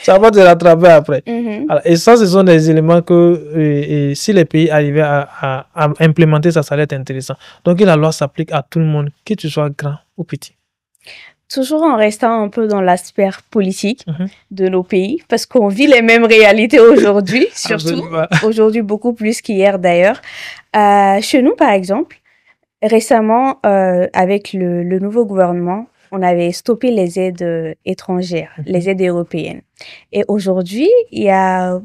ça va te rattraper après? Alors, et ça, ce sont des éléments que si les pays arrivaient à implémenter ça, ça allait être intéressant. Donc, la loi s'applique à tout le monde, que tu sois grand ou petit. Toujours en restant un peu dans l'aspect politique de nos pays, parce qu'on vit les mêmes réalités aujourd'hui, surtout aujourd'hui beaucoup plus qu'hier d'ailleurs. Chez nous, par exemple, Récemment, avec le nouveau gouvernement, on avait stoppé les aides étrangères, les aides européennes. Et aujourd'hui, il y a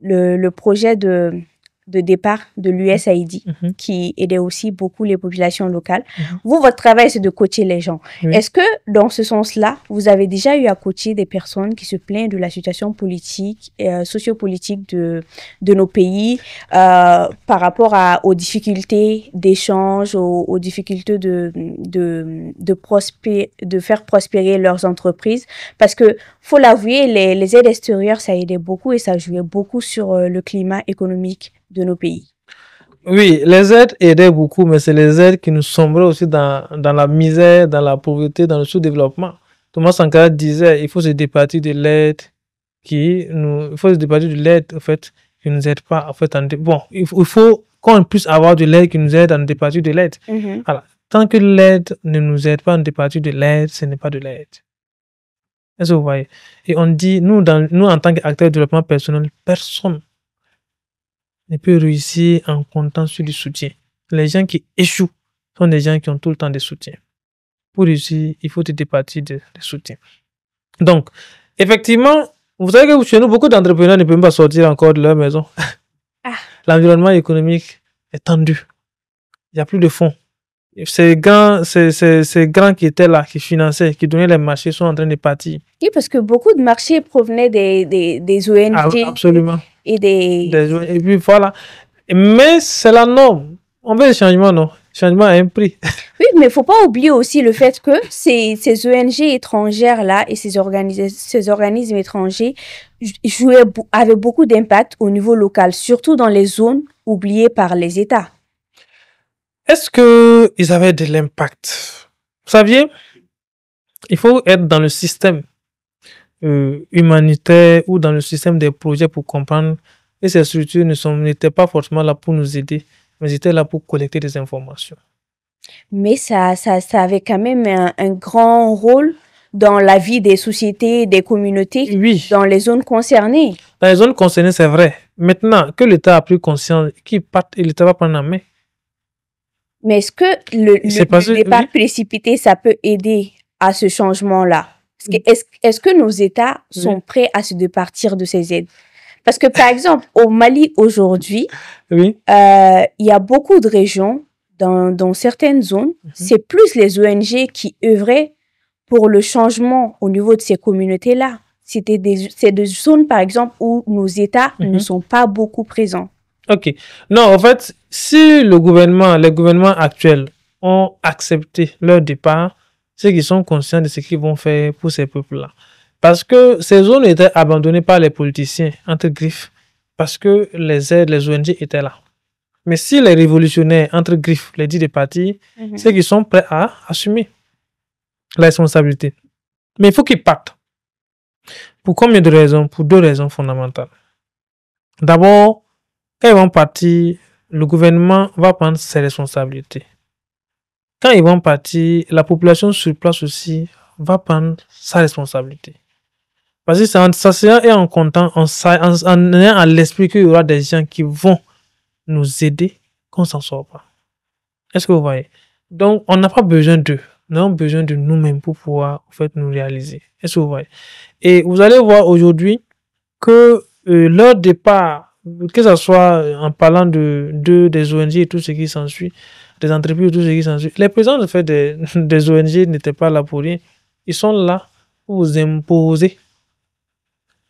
le projet de départ de l'USAID qui aidait aussi beaucoup les populations locales. Vous, votre travail, c'est de coacher les gens. Oui. Est-ce que, dans ce sens-là, vous avez déjà eu à coacher des personnes qui se plaignent de la situation politique et sociopolitique de nos pays par rapport aux difficultés d'échange, aux difficultés de faire prospérer leurs entreprises? Parce que, faut l'avouer, les aides extérieures, ça aidait beaucoup et ça jouait beaucoup sur le climat économique de nos pays. Oui, les aides aidaient beaucoup, mais c'est les aides qui nous sombraient aussi dans la misère, dans la pauvreté, dans le sous-développement. Thomas Sankara disait, il faut se départir de l'aide en fait, qui nous aide pas, en fait. Bon, il faut qu'on puisse avoir de l'aide qui nous aide à nous départir de l'aide. Voilà. Tant que l'aide ne nous aide pas à nous départir de l'aide, ce n'est pas de l'aide. Est-ce que vous voyez? Et on dit, nous en tant qu'acteurs de développement personnel, personne ne peut réussir en comptant sur du soutien. Les gens qui échouent sont des gens qui ont tout le temps des soutiens. Pour réussir, il faut te départir de soutien. Donc, effectivement, vous savez que chez nous, beaucoup d'entrepreneurs ne peuvent pas sortir encore de leur maison. L'environnement économique est tendu. Il n'y a plus de fonds. Ces grands qui étaient là, qui finançaient, qui donnaient les marchés, sont en train de partir. Oui, parce que beaucoup de marchés provenaient des ONG. Ah, absolument. Et et puis voilà. Mais c'est la norme. On veut le changement, non? Le changement a un prix. Oui, mais il ne faut pas oublier aussi le fait que ces ONG étrangères-là et ces organismes étrangers avaient beaucoup d'impact au niveau local, surtout dans les zones oubliées par les États. Est-ce qu'ils avaient de l'impact? Vous saviez, il faut être dans le système humanitaire ou dans le système des projets pour comprendre que ces structures n'étaient pas forcément là pour nous aider, mais étaient là pour collecter des informations. Mais ça avait quand même un grand rôle dans la vie des sociétés, des communautés, oui, dans les zones concernées. Dans les zones concernées, c'est vrai. Maintenant que l'État a pris conscience qu'il part et l'État va prendre la main. Mais est-ce que le départ précipité, ça peut aider à ce changement-là? Est-ce que nos États sont prêts à se départir de ces aides? Parce que, par exemple, au Mali, aujourd'hui, il y a beaucoup de régions, dans certaines zones, c'est plus les ONG qui œuvraient pour le changement au niveau de ces communautés-là. C'est des zones, par exemple, où nos États ne sont pas beaucoup présents. Ok. Non, en fait, si les gouvernements actuels ont accepté leur départ, c'est qu'ils sont conscients de ce qu'ils vont faire pour ces peuples-là. Parce que ces zones étaient abandonnées par les politiciens, entre griffes, parce que les aides, les ONG étaient là. Mais si les révolutionnaires, entre griffes, les dit de partir, c'est qu'ils sont prêts à assumer la responsabilité. Mais il faut qu'ils partent. Pour combien de raisons? Pour 2 raisons fondamentales. D'abord, quand ils vont partir, le gouvernement va prendre ses responsabilités. Quand ils vont partir, la population sur place aussi va prendre sa responsabilité. Parce que ça sera en comptant, en ayant à l'esprit qu'il y aura des gens qui vont nous aider, qu'on ne s'en sort pas. Est-ce que vous voyez? Donc, on n'a pas besoin d'eux. Nous avons besoin de nous-mêmes pour pouvoir en fait, nous réaliser. Est-ce que vous voyez? Et vous allez voir aujourd'hui que leur départ, que ce soit en parlant des ONG et tout ce qui s'ensuit, des entreprises et tout ce qui s'ensuit, les présidents en fait, des ONG n'étaient pas là pour rien. Ils sont là pour vous imposer.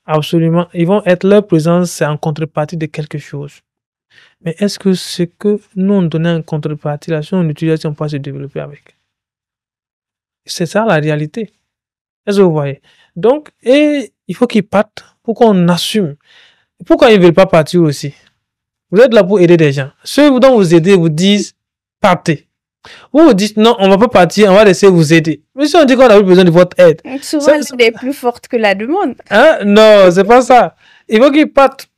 Absolument. Ils vont être leur présence, c'est en contrepartie de quelque chose. Mais est-ce que ce que nous on donnait en contrepartie, là, si on utilise, on peut se développer avec? C'est ça la réalité. Est-ce que vous voyez? Donc, et il faut qu'ils partent pour qu'on assume. Pourquoi ils ne veulent pas partir aussi? Vous êtes là pour aider des gens. Ceux dont vous aidez vous disent partez. Vous dites non, on ne va pas partir, on va laisser vous aider. Mais si on dit qu'on a besoin de votre aide. Souvent, l'aide est plus forte que la demande. Hein? Non, c'est pas ça. Il faut qu'ils partent.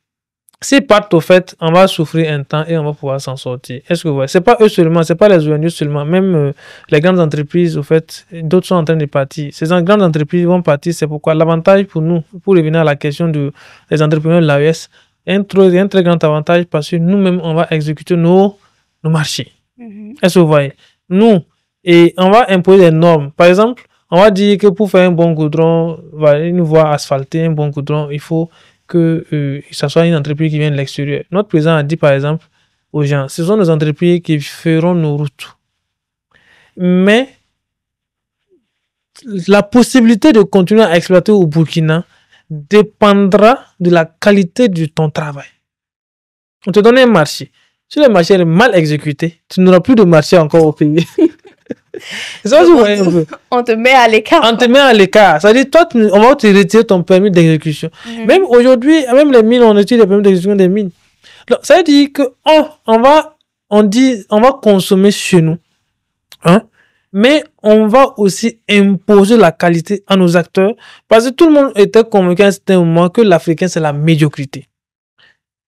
S'ils partent, au fait, on va souffrir un temps et on va pouvoir s'en sortir. Est-ce que vous voyez? C'est pas eux seulement, c'est pas les ONG seulement. Même les grandes entreprises, au fait, d'autres sont en train de partir. Ces grandes entreprises vont partir, c'est pourquoi l'avantage pour nous, pour revenir à la question des entrepreneurs de l'AES, il y a un très grand avantage parce que nous-mêmes, on va exécuter nos marchés. Est-ce que vous voyez? Nous, et on va imposer des normes. Par exemple, on va dire que pour faire un bon goudron, une voie asphaltée, un bon goudron, il faut que ça soit une entreprise qui vient de l'extérieur. Notre président a dit, par exemple, aux gens, ce sont nos entreprises qui feront nos routes. Mais la possibilité de continuer à exploiter au Burkina dépendra de la qualité de ton travail. On te donne un marché. Si le marché est mal exécuté, tu n'auras plus de marché encore au pays. Ça, on te met à l'écart. On te met à l'écart. Ça veut dire, toi, on va te retirer ton permis d'exécution. Même aujourd'hui, même les mines, on retire les permis d'exécution des mines. Donc, ça veut dire que on va consommer chez nous. Hein? Mais on va aussi imposer la qualité à nos acteurs. Parce que tout le monde était convaincu à un certain moment que l'Africain, c'est la médiocrité.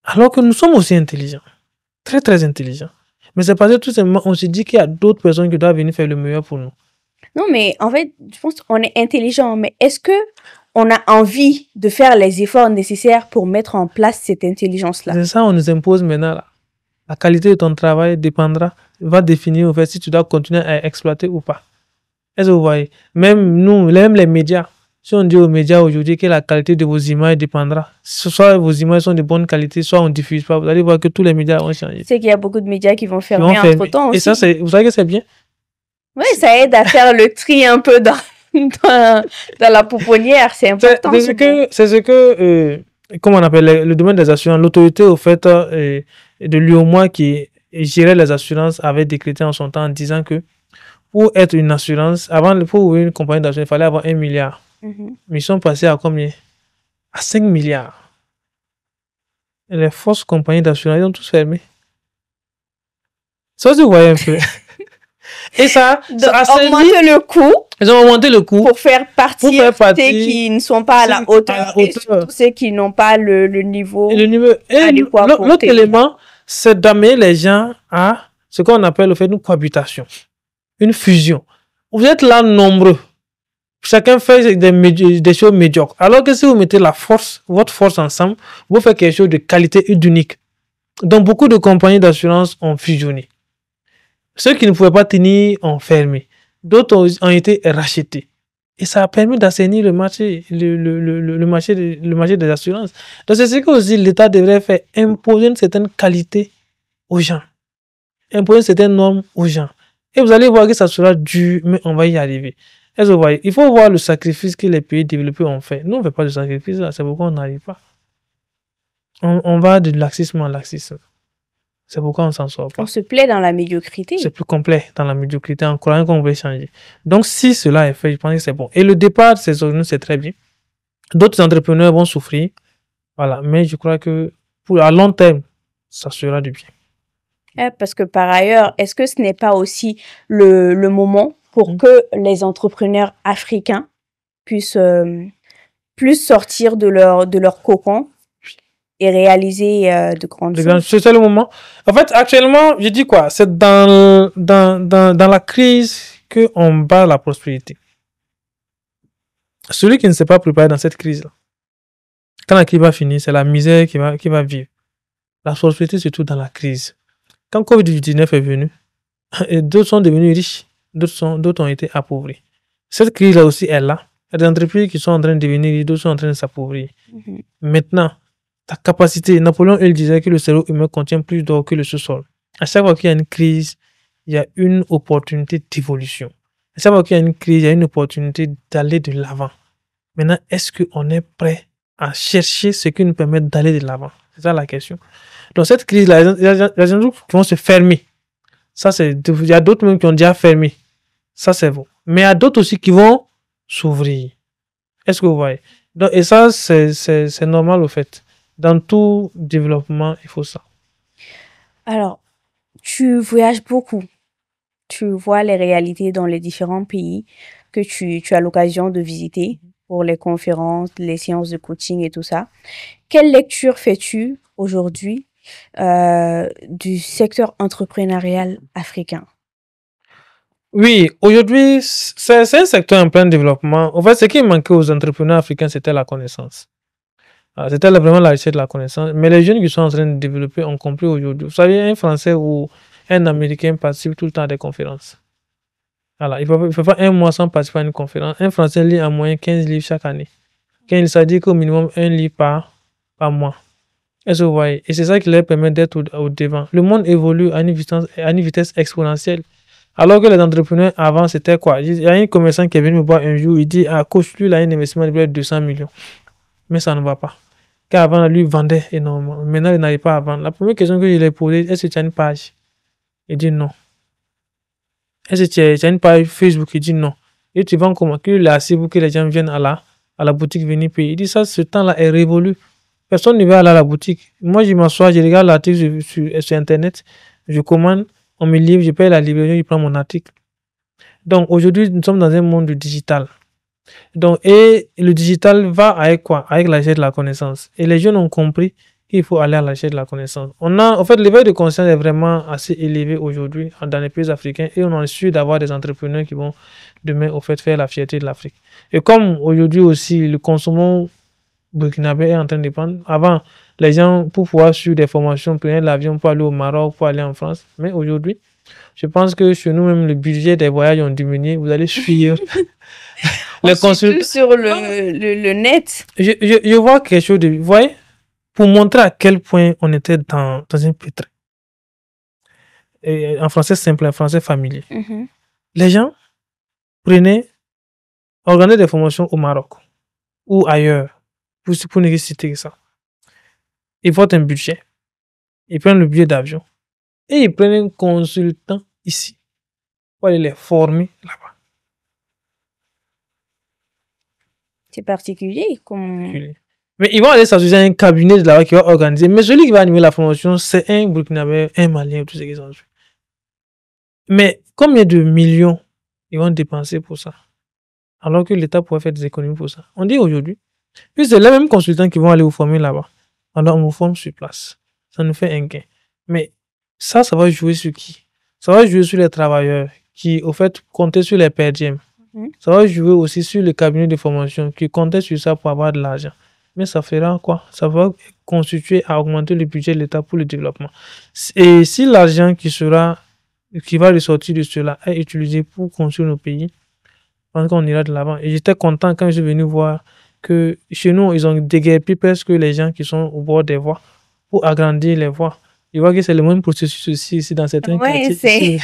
Alors que nous sommes aussi intelligents. Très, très intelligents. Mais c'est parce que tout simplement, on se dit qu'il y a d'autres personnes qui doivent venir faire le meilleur pour nous. Non, mais en fait, je pense qu'on est intelligent. Mais est-ce que on a envie de faire les efforts nécessaires pour mettre en place cette intelligence-là? C'est ça, on nous impose maintenant. Là. La qualité de ton travail va définir en fait, si tu dois continuer à exploiter ou pas. Est-ce que vous voyez? Même nous, même les médias. Si on dit aux médias aujourd'hui que la qualité de vos images dépendra, soit vos images sont de bonne qualité, soit on ne diffuse pas, vous allez voir que tous les médias ont changé. C'est qu'il y a beaucoup de médias qui vont fermer entre-temps aussi. Et ça, vous savez que c'est bien? Oui, ça aide à faire le tri un peu dans la pouponnière, c'est important. C'est ce que comment on appelle le domaine des assurances, l'autorité au fait de l'UOMOA qui gérait les assurances avait décrété en son temps en disant que pour être une assurance, pour ouvrir une compagnie d'assurance, il fallait avoir 1 milliard. Mais ils sont passés à combien? À 5 milliards. Et les fausses compagnies d'assurance, ils ont tous fermé. Ça, vous voyez un peu. Et ça a augmenté le coût. Ils ont augmenté le coût pour faire partir ceux qui ne sont pas à la hauteur. Et surtout ceux qui n'ont pas le niveau adéquat. L'autre élément, c'est d'amener les gens à ce qu'on appelle le fait d'une cohabitation, une fusion. Vous êtes là nombreux. Chacun fait des choses médiocres. Alors que si vous mettez votre force ensemble, vous faites quelque chose de qualité et d'unique. Donc, beaucoup de compagnies d'assurance ont fusionné. Ceux qui ne pouvaient pas tenir ont fermé. D'autres ont été rachetés. Et ça a permis d'assainir le marché, le marché des assurances. Donc, c'est ce que aussi l'État devrait faire, imposer une certaine qualité aux gens. Imposer une certaine norme aux gens. Et vous allez voir que ça sera dur, mais on va y arriver. Est-ce que vous voyez? Il faut voir le sacrifice que les pays développés ont fait. Nous, on ne fait pas de sacrifice, c'est pourquoi on n'arrive pas. On va de laxisme en laxisme. C'est pourquoi on ne s'en sort pas. On se plaît dans la médiocrité. C'est plus complet dans la médiocrité, en croyant qu'on va changer. Donc, si cela est fait, je pense que c'est bon. Et le départ de ces organismes, c'est très bien. D'autres entrepreneurs vont souffrir. Voilà. Mais je crois que à long terme, ça sera du bien. Parce que par ailleurs, est-ce que ce n'est pas aussi le moment pour que les entrepreneurs africains puissent plus sortir de leur cocon et réaliser de grandes choses? C'est le moment. En fait, actuellement, je dis quoi? C'est dans la crise qu'on bat la prospérité. Celui qui ne s'est pas préparé dans cette crise-là, quand la crise va finir, c'est la misère qui va vivre. La prospérité, c'est tout dans la crise. Quand Covid-19 est venu, d'autres sont devenus riches, d'autres ont été appauvris. Cette crise-là aussi est là. Il y a des entreprises qui sont en train de devenir riches, d'autres sont en train de s'appauvrir. Maintenant, ta capacité, Napoléon, il disait que le cerveau humain contient plus d'or que le sous-sol. À chaque fois qu'il y a une crise, il y a une opportunité d'évolution. À chaque fois qu'il y a une crise, il y a une opportunité d'aller de l'avant. Maintenant, est-ce qu'on est prêt à chercher ce qui nous permet d'aller de l'avant? C'est ça la question. Dans cette crise-là, il y a des gens qui vont se fermer. Il y a d'autres même qui ont déjà fermé. Ça, c'est bon. Mais il y a d'autres aussi qui vont s'ouvrir. Est-ce que vous voyez? Donc, et ça, c'est normal au fait. Dans tout développement, il faut ça. Alors, tu voyages beaucoup. Tu vois les réalités dans les différents pays que tu as l'occasion de visiter pour les conférences, les séances de coaching et tout ça. Quelle lecture fais-tu aujourd'hui du secteur entrepreneurial africain? Oui, aujourd'hui, c'est un secteur en plein développement. En fait, ce qui manquait aux entrepreneurs africains, c'était la connaissance. C'était vraiment la richesse de la connaissance. Mais les jeunes qui sont en train de développer ont compris aujourd'hui. Vous savez, un Français ou un Américain participe tout le temps à des conférences. Voilà, il ne peut pas un mois sans participer à une conférence. Un Français lit en moyenne 15 livres chaque année. Ça dit qu'au minimum un livre par mois. Est-ce que vous voyez? Et c'est ça qui leur permet d'être au devant. Le monde évolue à une vitesse exponentielle. Alors que les entrepreneurs avant, c'était quoi? Il y a un commerçant qui est venu me voir un jour, il dit, ah, coach, lui, il a un investissement de 200 millions. Mais ça ne va pas. Car avant, lui, il vendait énormément. Maintenant, il n'arrive pas à vendre. La première question que je lui ai posée, est-ce que tu as une page? Il dit non. Est-ce que tu as une page Facebook? Il dit non. Et tu vends comment? Qu'il est assis pour que les gens viennent à la boutique venir payer. Il dit ça, ce temps-là est révolu. Personne ne va aller à la boutique. Moi, je m'assois, je regarde l'article sur Internet, je commande, on me livre, je paye la livraison, je prends mon article. Donc, aujourd'hui, nous sommes dans un monde du digital. Donc, et le digital va avec quoi? Avec l'achat de la connaissance. Et les jeunes ont compris qu'il faut aller à l'achat de la connaissance. En fait, l'éveil de conscience est vraiment assez élevé aujourd'hui dans les pays africains et on est sûr d'avoir des entrepreneurs qui vont demain, au fait, faire la fierté de l'Afrique. Et comme aujourd'hui aussi, le consommation burkinabé est en train de prendre. Avant, les gens, pour pouvoir suivre des formations, prenaient l'avion pour aller au Maroc, pour aller en France. Mais aujourd'hui, je pense que chez nous, même le budget des voyages ont diminué. Vous allez suivre les consultants. Sur le net. Je vois quelque chose de... Vous voyez, pour montrer à quel point on était dans un pétrin. En français simple, en français familier. Les gens organisaient des formations au Maroc ou ailleurs. Pour ne citer ça. Ils votent un budget. Ils prennent le billet d'avion. Et ils prennent un consultant ici. Pour aller les former là-bas. C'est particulier. Mais ils vont aller s'associer à un cabinet de là-bas qui va organiser. Mais celui qui va animer la formation, c'est un Burkinabé, un Malien, tout ce qu'ils ont fait. Mais combien de millions ils vont dépenser pour ça? Alors que l'État pourrait faire des économies pour ça. On dit aujourd'hui, puis c'est les mêmes consultants qui vont aller vous former là-bas. Alors on vous forme sur place. Ça nous fait un gain. Mais ça va jouer sur qui? Ça va jouer sur les travailleurs qui, au fait, comptaient sur les perdièmes. Ça va jouer aussi sur le cabinet de formation qui comptaient sur ça pour avoir de l'argent. Mais ça fera quoi? Ça va constituer à augmenter le budget de l'État pour le développement. Et si l'argent qui va ressortir de cela est utilisé pour construire nos pays, je pense qu'on ira de l'avant. Et j'étais content quand je suis venu voir que chez nous, ils ont déguerpi presque les gens qui sont au bord des voies pour agrandir les voies. Je vois que c'est le même processus aussi ici dans certains quartiers.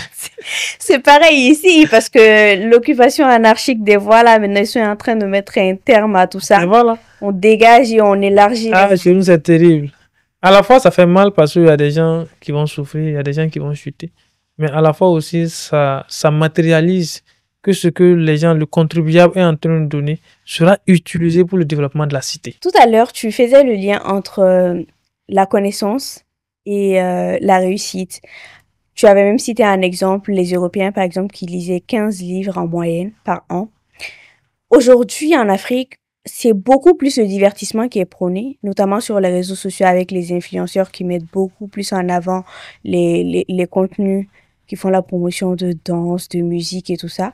C'est pareil ici parce que l'occupation anarchique des voies, là, maintenant, ils sont en train de mettre un terme à tout ça. Et voilà. On dégage et on élargit. Chez nous, c'est terrible. À la fois, ça fait mal parce qu'il y a des gens qui vont souffrir, il y a des gens qui vont chuter. Mais à la fois aussi, ça matérialise que ce que les gens, le contribuable est en train de donner, sera utilisé pour le développement de la cité. Tout à l'heure, tu faisais le lien entre la connaissance et la réussite. Tu avais même cité un exemple, les Européens, par exemple, qui lisaient 15 livres en moyenne par an. Aujourd'hui, en Afrique, c'est beaucoup plus le divertissement qui est prôné, notamment sur les réseaux sociaux avec les influenceurs qui mettent beaucoup plus en avant les contenus qui font la promotion de danse, de musique et tout ça.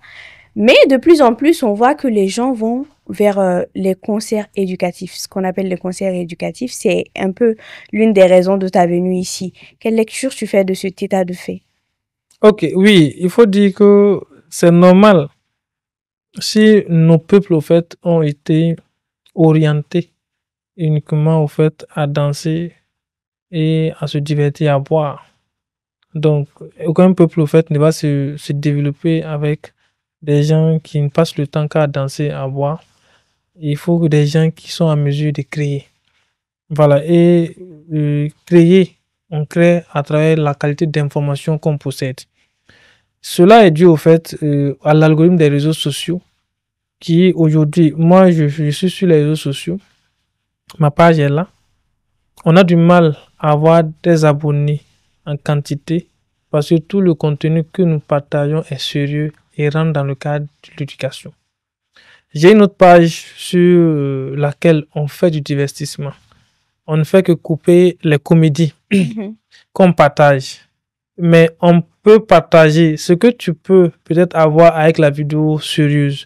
Mais de plus en plus, on voit que les gens vont vers les concerts éducatifs. Ce qu'on appelle les concerts éducatifs, c'est un peu l'une des raisons de ta venue ici. Quelle lecture tu fais de cet état de fait? Ok, oui, il faut dire que c'est normal. Si nos peuples, au fait, ont été orientés uniquement, au fait, à danser et à se divertir, à boire. Donc, aucun peuple, au fait, ne va se développer avec des gens qui ne passent le temps qu'à danser, à boire. Il faut que des gens qui sont en mesure de créer. Voilà. Et créer, on crée à travers la qualité d'information qu'on possède. Cela est dû au fait à l'algorithme des réseaux sociaux qui aujourd'hui, moi je suis sur les réseaux sociaux, ma page est là. On a du mal à avoir des abonnés en quantité parce que tout le contenu que nous partageons est sérieux et rentre dans le cadre de l'éducation. J'ai une autre page sur laquelle on fait du divertissement. On ne fait que couper les comédies qu'on partage. Mais on peut partager ce que tu peux peut-être avoir avec la vidéo sérieuse.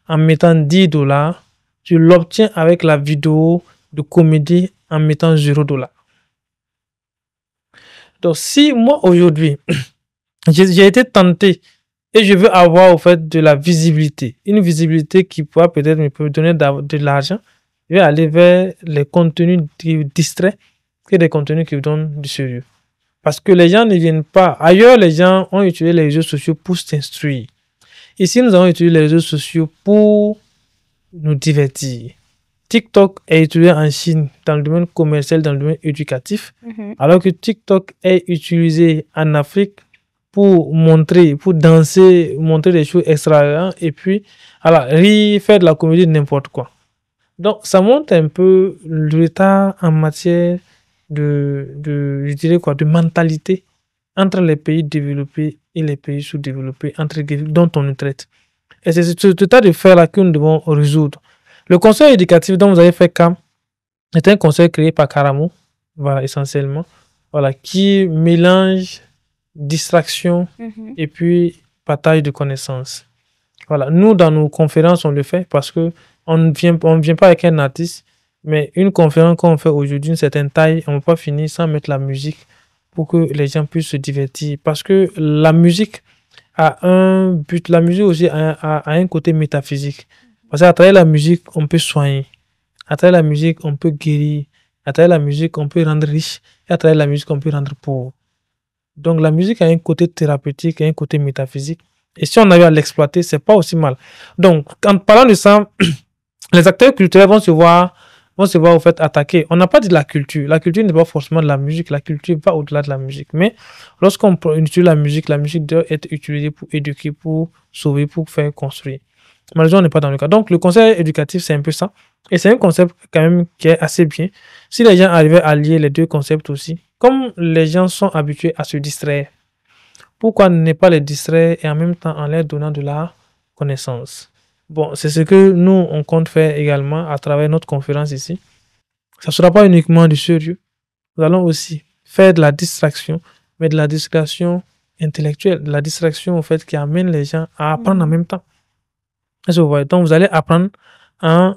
En mettant $10, tu l'obtiens avec la vidéo de comédie en mettant $0. Donc si moi aujourd'hui, j'ai été tenté et je veux avoir au fait de la visibilité. Une visibilité qui pourra peut-être me donner de l'argent. Je vais aller vers les contenus distraits que des contenus qui vous donnent du sérieux. Parce que les gens ne viennent pas. Ailleurs, les gens ont utilisé les réseaux sociaux pour s'instruire. Ici, nous avons utilisé les réseaux sociaux pour nous divertir. TikTok est utilisé en Chine dans le domaine commercial, dans le domaine éducatif, alors que TikTok est utilisé en Afrique pour montrer, pour danser, montrer des choses extraordinaires et puis alors, rire, faire de la comédie, n'importe quoi. Donc, ça montre un peu l'état en matière je dirais quoi, de mentalité entre les pays développés et les pays sous-développés, dont on nous traite. Et c'est ce état de fait-là que nous devons résoudre. Le conseil éducatif dont vous avez fait cas est un conseil créé par Karamo, voilà, essentiellement, voilà, qui mélange distraction et puis partage de connaissances. Voilà, nous, dans nos conférences, on le fait parce que on ne vient pas avec un artiste, mais une conférence qu'on fait aujourd'hui d'une certaine taille, on ne peut pas finir sans mettre la musique pour que les gens puissent se divertir. Parce que la musique a un but, la musique aussi a un côté métaphysique. Parce qu'à travers la musique, on peut soigner. À travers la musique, on peut guérir. À travers la musique, on peut rendre riche. Et à travers la musique, on peut rendre pauvre. Donc la musique a un côté thérapeutique et un côté métaphysique. Et si on arrive à l'exploiter, c'est pas aussi mal. Donc, en parlant de ça, les acteurs culturels vont se voir au fait attaquer. On n'a pas dit la culture. La culture n'est pas forcément de la musique. La culture va au-delà de la musique. Mais lorsqu'on utilise la musique doit être utilisée pour éduquer, pour sauver, pour faire construire. Malheureusement, on n'est pas dans le cas. Donc, le conseil éducatif, c'est un peu ça. Et c'est un concept quand même qui est assez bien. Si les gens arrivaient à lier les deux concepts aussi, comme les gens sont habitués à se distraire, pourquoi ne pas les distraire et en même temps en leur donnant de la connaissance? Bon, c'est ce que nous, on compte faire également à travers notre conférence ici. Ça ne sera pas uniquement du sérieux. Nous allons aussi faire de la distraction, mais de la distraction intellectuelle, de la distraction au fait qui amène les gens à apprendre en même temps. Est-ce que vous voyez? Donc, vous allez apprendre en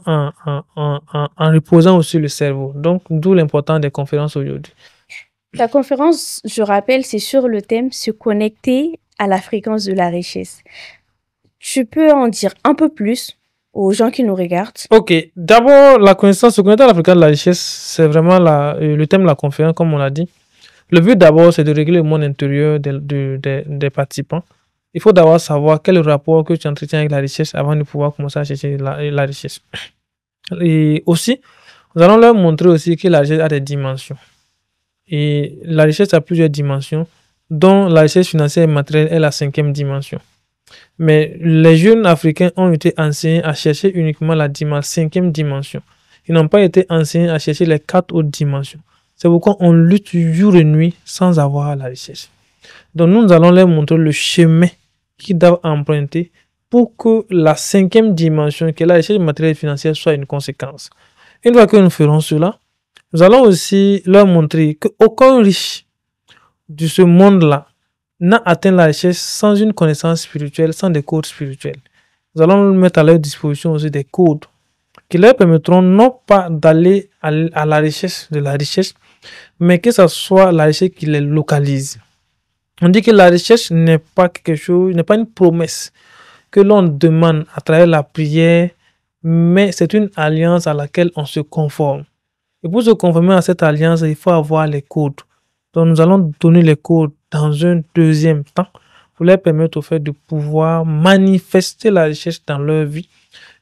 reposant aussi le cerveau. Donc, d'où l'importance des conférences aujourd'hui. La conférence, je rappelle, c'est sur le thème se connecter à la fréquence de la richesse. Tu peux en dire un peu plus aux gens qui nous regardent? Ok, d'abord, la connaissance, se connecter à la fréquence de la richesse, c'est vraiment le thème de la conférence, comme on l'a dit. Le but d'abord, c'est de régler le monde intérieur des participants. Il faut d'abord savoir quel est le rapport que tu entretiens avec la richesse avant de pouvoir commencer à chercher la richesse. Et aussi, nous allons leur montrer aussi que la richesse a des dimensions. Et la richesse a plusieurs dimensions, dont la richesse financière et matérielle est la 5e dimension. Mais les jeunes Africains ont été enseignés à chercher uniquement la 5e dimension. Ils n'ont pas été enseignés à chercher les 4 autres dimensions. C'est pourquoi on lutte jour et nuit sans avoir la richesse. Donc nous allons leur montrer le chemin qu'ils doivent emprunter pour que la 5e dimension, qui est la richesse matérielle et financière, soit une conséquence. Une fois que nous ferons cela, nous allons aussi leur montrer qu'aucun riche de ce monde-là n'a atteint la richesse sans une connaissance spirituelle, sans des codes spirituels. Nous allons mettre à leur disposition aussi des codes qui leur permettront non pas d'aller à la richesse de la richesse, mais que ce soit la richesse qui les localise. On dit que la richesse n'est pas quelque chose, n'est pas une promesse que l'on demande à travers la prière, mais c'est une alliance à laquelle on se conforme. Et pour se conformer à cette alliance, il faut avoir les codes. Donc nous allons donner les codes dans un deuxième temps pour leur permettre au fait de pouvoir manifester la richesse dans leur vie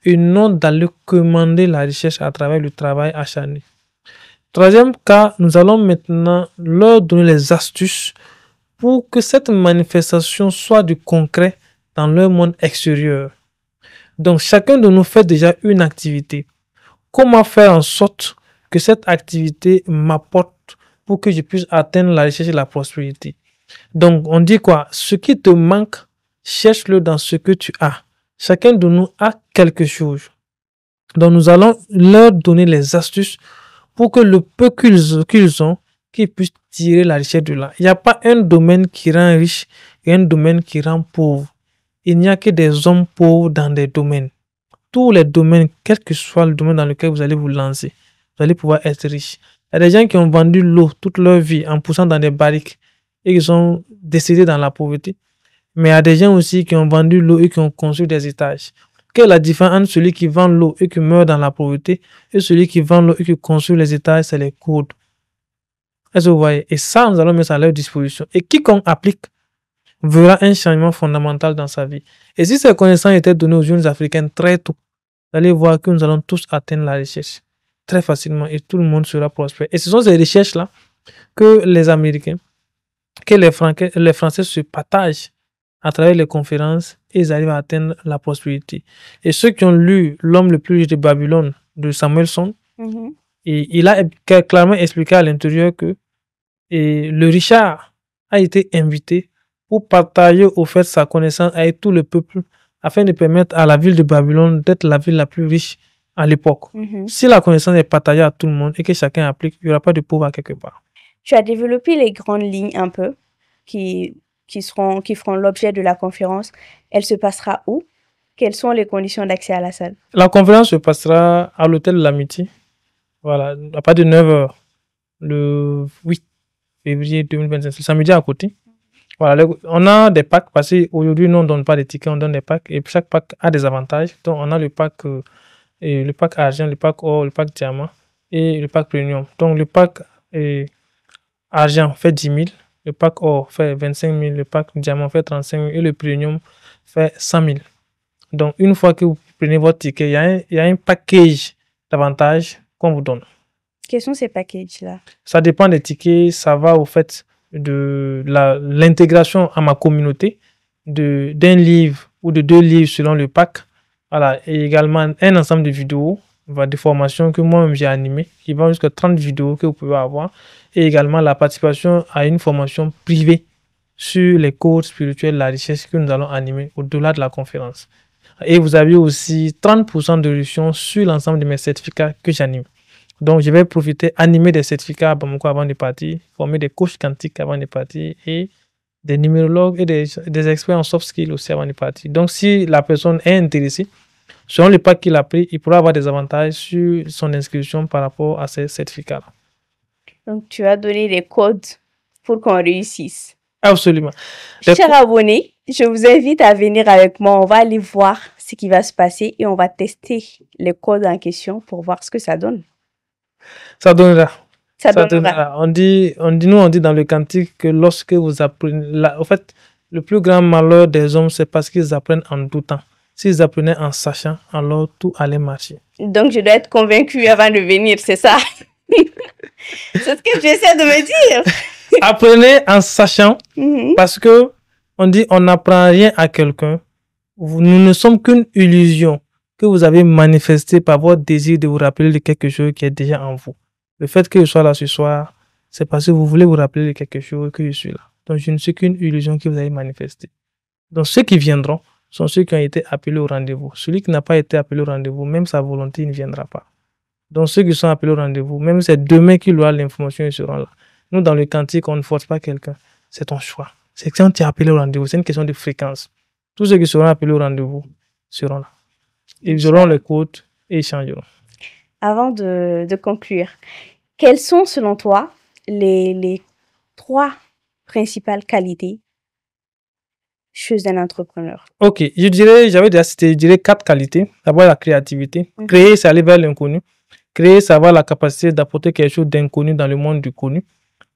et non d'aller commander la richesse à travers le travail acharné. Troisième cas, nous allons maintenant leur donner les astuces pour que cette manifestation soit du concret dans leur monde extérieur. Donc chacun de nous fait déjà une activité. Comment faire en sorte que cette activité m'apporte pour que je puisse atteindre la richesse et la prospérité? Donc on dit quoi? Ce qui te manque, cherche-le dans ce que tu as. Chacun de nous a quelque chose. Donc nous allons leur donner les astuces pour que le peu qu'ils ont, qu'ils puissent tirer la richesse de là. Il n'y a pas un domaine qui rend riche et un domaine qui rend pauvre. Il n'y a que des hommes pauvres dans des domaines. Tous les domaines, quel que soit le domaine dans lequel vous allez vous lancer, vous allez pouvoir être riche. Il y a des gens qui ont vendu l'eau toute leur vie en poussant dans des barriques. et qui sont décédés dans la pauvreté. Mais il y a des gens aussi qui ont vendu l'eau et qui ont construit des étages. Quelle est la différence entre celui qui vend l'eau et qui meurt dans la pauvreté et celui qui vend l'eau et qui construit les étages? C'est les codes. Est-ce que vous voyez? Et ça, nous allons mettre à leur disposition. Et quiconque applique verra un changement fondamental dans sa vie. Et si ces connaissances étaient données aux jeunes Africains très tôt, vous allez voir que nous allons tous atteindre la richesse très facilement et tout le monde sera prospère. Et ce sont ces recherches-là que les Américains, que les Français se partagent à travers les conférences et ils arrivent à atteindre la prospérité. Et ceux qui ont lu L'homme le plus riche de Babylone de Samuelson, et il a clairement expliqué à l'intérieur que le Richard a été invité pour partager au fait sa connaissance avec tout le peuple afin de permettre à la ville de Babylone d'être la ville la plus riche à l'époque. Si la connaissance est partagée à tout le monde et que chacun applique, il n'y aura pas de pauvre à quelque part. Tu as développé les grandes lignes un peu qui feront l'objet de la conférence. Elle se passera où? Quelles sont les conditions d'accès à la salle? La conférence se passera à l'hôtel de l'Amitié. Voilà, à partir de 9h, le 8 février 2025. C'est samedi à côté. Voilà, on a des packs parce qu'aujourd'hui, nous, on ne donne pas des tickets, on donne des packs. Et chaque pack a des avantages. Donc, on a le pack argent, le pack or, le pack diamant et le pack premium. Donc, le pack argent fait 10 000, le pack or fait 25 000, le pack diamant fait 35 000 et le premium fait 100 000. Donc, une fois que vous prenez votre ticket, il y a un package d'avantages qu'on vous donne. Quels sont ces packages-là? Ça dépend des tickets, ça va au fait de l'intégration à ma communauté, d'un livre ou de 2 livres selon le pack. Voilà, et également un ensemble de vidéos, de formations que moi-même j'ai animées, qui vont jusqu'à 30 vidéos que vous pouvez avoir, et également la participation à une formation privée sur les codes spirituels, la richesse que nous allons animer au-delà de la conférence. Et vous avez aussi 30% de réduction sur l'ensemble de mes certificats que j'anime. Donc, je vais profiter, animer des certificats à Bamako avant de partir, former des coachs quantiques avant de partir et des numérologues et des experts en soft skills aussi avant de partir. Donc, si la personne est intéressée, selon le pack qu'il a pris, il pourra avoir des avantages sur son inscription par rapport à ces certificats-là. Donc, tu as donné les codes pour qu'on réussisse. Absolument. Chers abonnés, je vous invite à venir avec moi. On va aller voir ce qui va se passer et on va tester les codes en question pour voir ce que ça donne. Ça donnera. Ça donnera. On dit dans le cantique que lorsque vous apprenez, en fait, le plus grand malheur des hommes, c'est parce qu'ils apprennent en tout temps. S'ils apprenaient en sachant, alors tout allait marcher. Donc, je dois être convaincu avant de venir, c'est ça? C'est ce que j'essaie de me dire. Apprenez en sachant, parce que on dit on n'apprend rien à quelqu'un. Nous ne sommes qu'une illusion que vous avez manifestée par votre désir de vous rappeler de quelque chose qui est déjà en vous. Le fait que je sois là ce soir, c'est parce que vous voulez vous rappeler de quelque chose que je suis là. Donc, je ne suis qu'une illusion que vous avez manifestée. Donc, ceux qui viendront sont ceux qui ont été appelés au rendez-vous. Celui qui n'a pas été appelé au rendez-vous, même sa volonté, il ne viendra pas. Donc, ceux qui sont appelés au rendez-vous, même c'est demain qu'il aura l'information, ils seront là. Nous, dans le cantique, on ne force pas quelqu'un. C'est ton choix. C'est quand tu es appelé au rendez-vous. C'est une question de fréquence. Tous ceux qui seront appelés au rendez-vous seront là. Ils auront les codes et échangeront. Avant de conclure, quelles sont, selon toi, les 3 principales qualités chez un entrepreneur? Ok, j'avais déjà cité, je dirais 4 qualités. D'abord, la créativité. Créer, c'est aller vers l'inconnu. Créer, c'est avoir la capacité d'apporter quelque chose d'inconnu dans le monde du connu.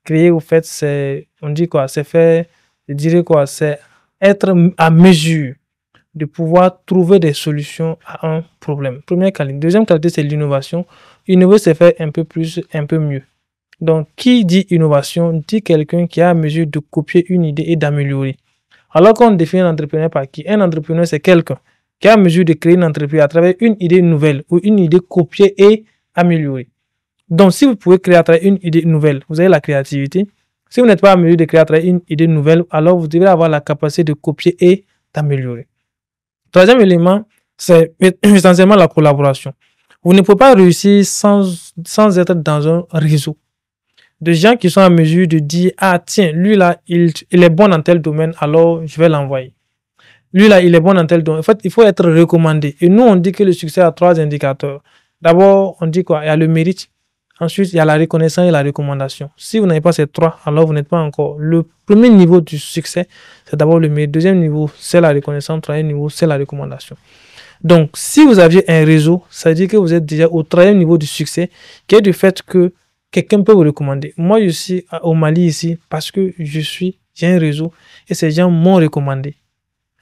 Créer, au fait, c'est, on dit quoi, c'est faire, je dirais quoi, c'est être à mesure de pouvoir trouver des solutions à un problème. Première qualité. Deuxième qualité, c'est l'innovation. Innover, c'est faire un peu plus, un peu mieux. Donc, qui dit innovation, dit quelqu'un qui est à mesure de copier une idée et d'améliorer. Alors qu'on définit un entrepreneur par qui? Un entrepreneur, c'est quelqu'un qui est à mesure de créer une entreprise à travers une idée nouvelle ou une idée copiée et améliorée. Donc, si vous pouvez créer à travers une idée nouvelle, vous avez la créativité. Si vous n'êtes pas à mesure de créer à travers une idée nouvelle, alors vous devez avoir la capacité de copier et d'améliorer. Troisième élément, c'est essentiellement la collaboration. Vous ne pouvez pas réussir sans être dans un réseau de gens qui sont à mesure de dire, ah tiens, lui là, il est bon dans tel domaine, alors je vais l'envoyer. Lui là, il est bon dans tel domaine. En fait, il faut être recommandé. Et nous, on dit que le succès a 3 indicateurs. D'abord, on dit quoi? Il y a le mérite. Ensuite, il y a la reconnaissance et la recommandation. Si vous n'avez pas ces trois, alors vous n'êtes pas encore. Le premier niveau du succès, c'est d'abord le meilleur. Deuxième niveau, c'est la reconnaissance. Troisième niveau, c'est la recommandation. Donc, si vous aviez un réseau, ça veut dire que vous êtes déjà au troisième niveau du succès, qui est du fait que quelqu'un peut vous recommander. Moi, je suis au Mali ici parce que j'ai un réseau et ces gens m'ont recommandé.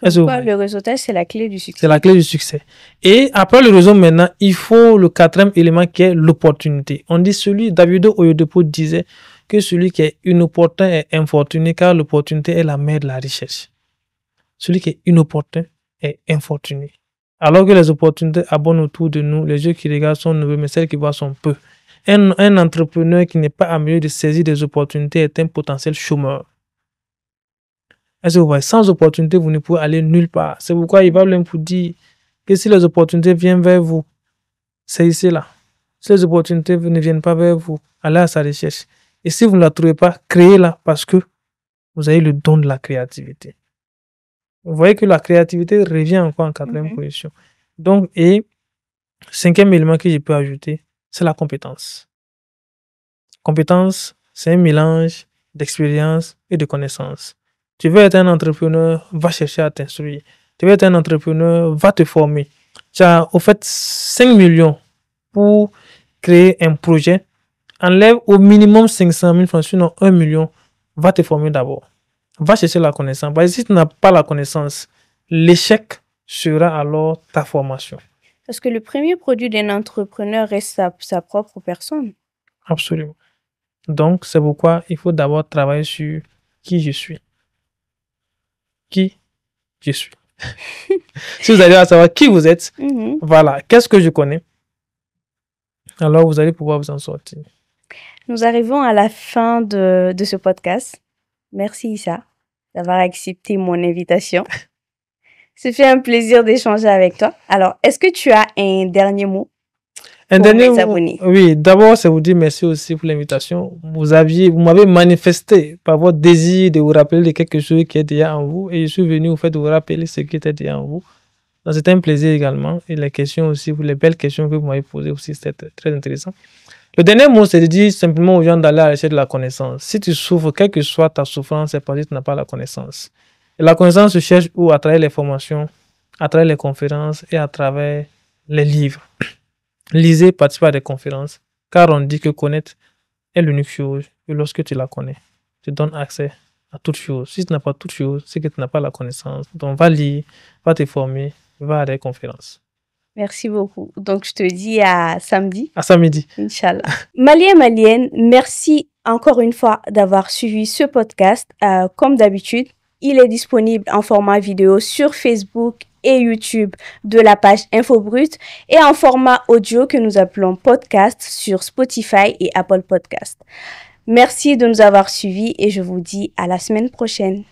Le réseautage, c'est la clé du succès. C'est la clé du succès. Et après le réseau, maintenant, il faut le quatrième élément qui est l'opportunité. On dit Davido Oyedepo disait que celui qui est inopportun est infortuné car l'opportunité est la mère de la richesse. Celui qui est inopportun est infortuné. Alors que les opportunités abondent autour de nous, les yeux qui regardent sont nombreux, mais celles qui voient sont peu. Un entrepreneur qui n'est pas à mesure de saisir des opportunités est un potentiel chômeur. Est-ce que vous voyez, sans opportunité, vous ne pouvez aller nulle part. C'est pourquoi il va même vous dire que si les opportunités viennent vers vous, saisissez-la. Si les opportunités ne viennent pas vers vous, allez à sa recherche. Et si vous ne la trouvez pas, créez-la parce que vous avez le don de la créativité. Vous voyez que la créativité revient encore en quatrième position. Donc, et cinquième élément que je peux ajouter, c'est la compétence. Compétence, c'est un mélange d'expérience et de connaissances. Tu veux être un entrepreneur, va chercher à t'instruire. Tu veux être un entrepreneur, va te former. Tu as au fait 5 millions pour créer un projet. Enlève au minimum 500 000 francs, sinon 1 million, va te former d'abord. Va chercher la connaissance. Parce que si tu n'as pas la connaissance, l'échec sera alors ta formation. Parce que le premier produit d'un entrepreneur reste sa propre personne. Absolument. Donc, c'est pourquoi il faut d'abord travailler sur qui je suis. Qui je suis. Si vous allez savoir qui vous êtes, voilà, qu'est-ce que je connais, alors vous allez pouvoir vous en sortir. Nous arrivons à la fin de ce podcast. Merci Issa d'avoir accepté mon invitation. Ce fait un plaisir d'échanger avec toi. Alors, est-ce que tu as un dernier mot? Oui, d'abord, c'est vous dire merci aussi pour l'invitation. Vous m'avez manifesté par votre désir de vous rappeler de quelque chose qui est déjà en vous et je suis venu au fait de vous rappeler ce qui était déjà en vous. Donc, c'était un plaisir également et les questions aussi, les belles questions que vous m'avez posées aussi, c'était très intéressant. Le dernier mot, c'est de dire simplement aux gens d'aller à la recherche de la connaissance. Si tu souffres, quelle que soit ta souffrance, c'est parce que tu n'as pas la connaissance. Et la connaissance se cherche où? À travers les formations, à travers les conférences et à travers les livres. Lisez, participez à des conférences, car on dit que connaître est l'unique chose, et lorsque tu la connais, tu donnes accès à toute chose. Si tu n'as pas toute chose, c'est que tu n'as pas la connaissance. Donc, va lire, va te former, va à des conférences. Merci beaucoup. Donc, je te dis à samedi. À samedi. Inch'Allah. Maliens, Maliennes, merci encore une fois d'avoir suivi ce podcast. Comme d'habitude, il est disponible en format vidéo sur Facebook et YouTube de la page InfoBrut et en format audio que nous appelons podcast sur Spotify et Apple Podcast. Merci de nous avoir suivis et je vous dis à la semaine prochaine.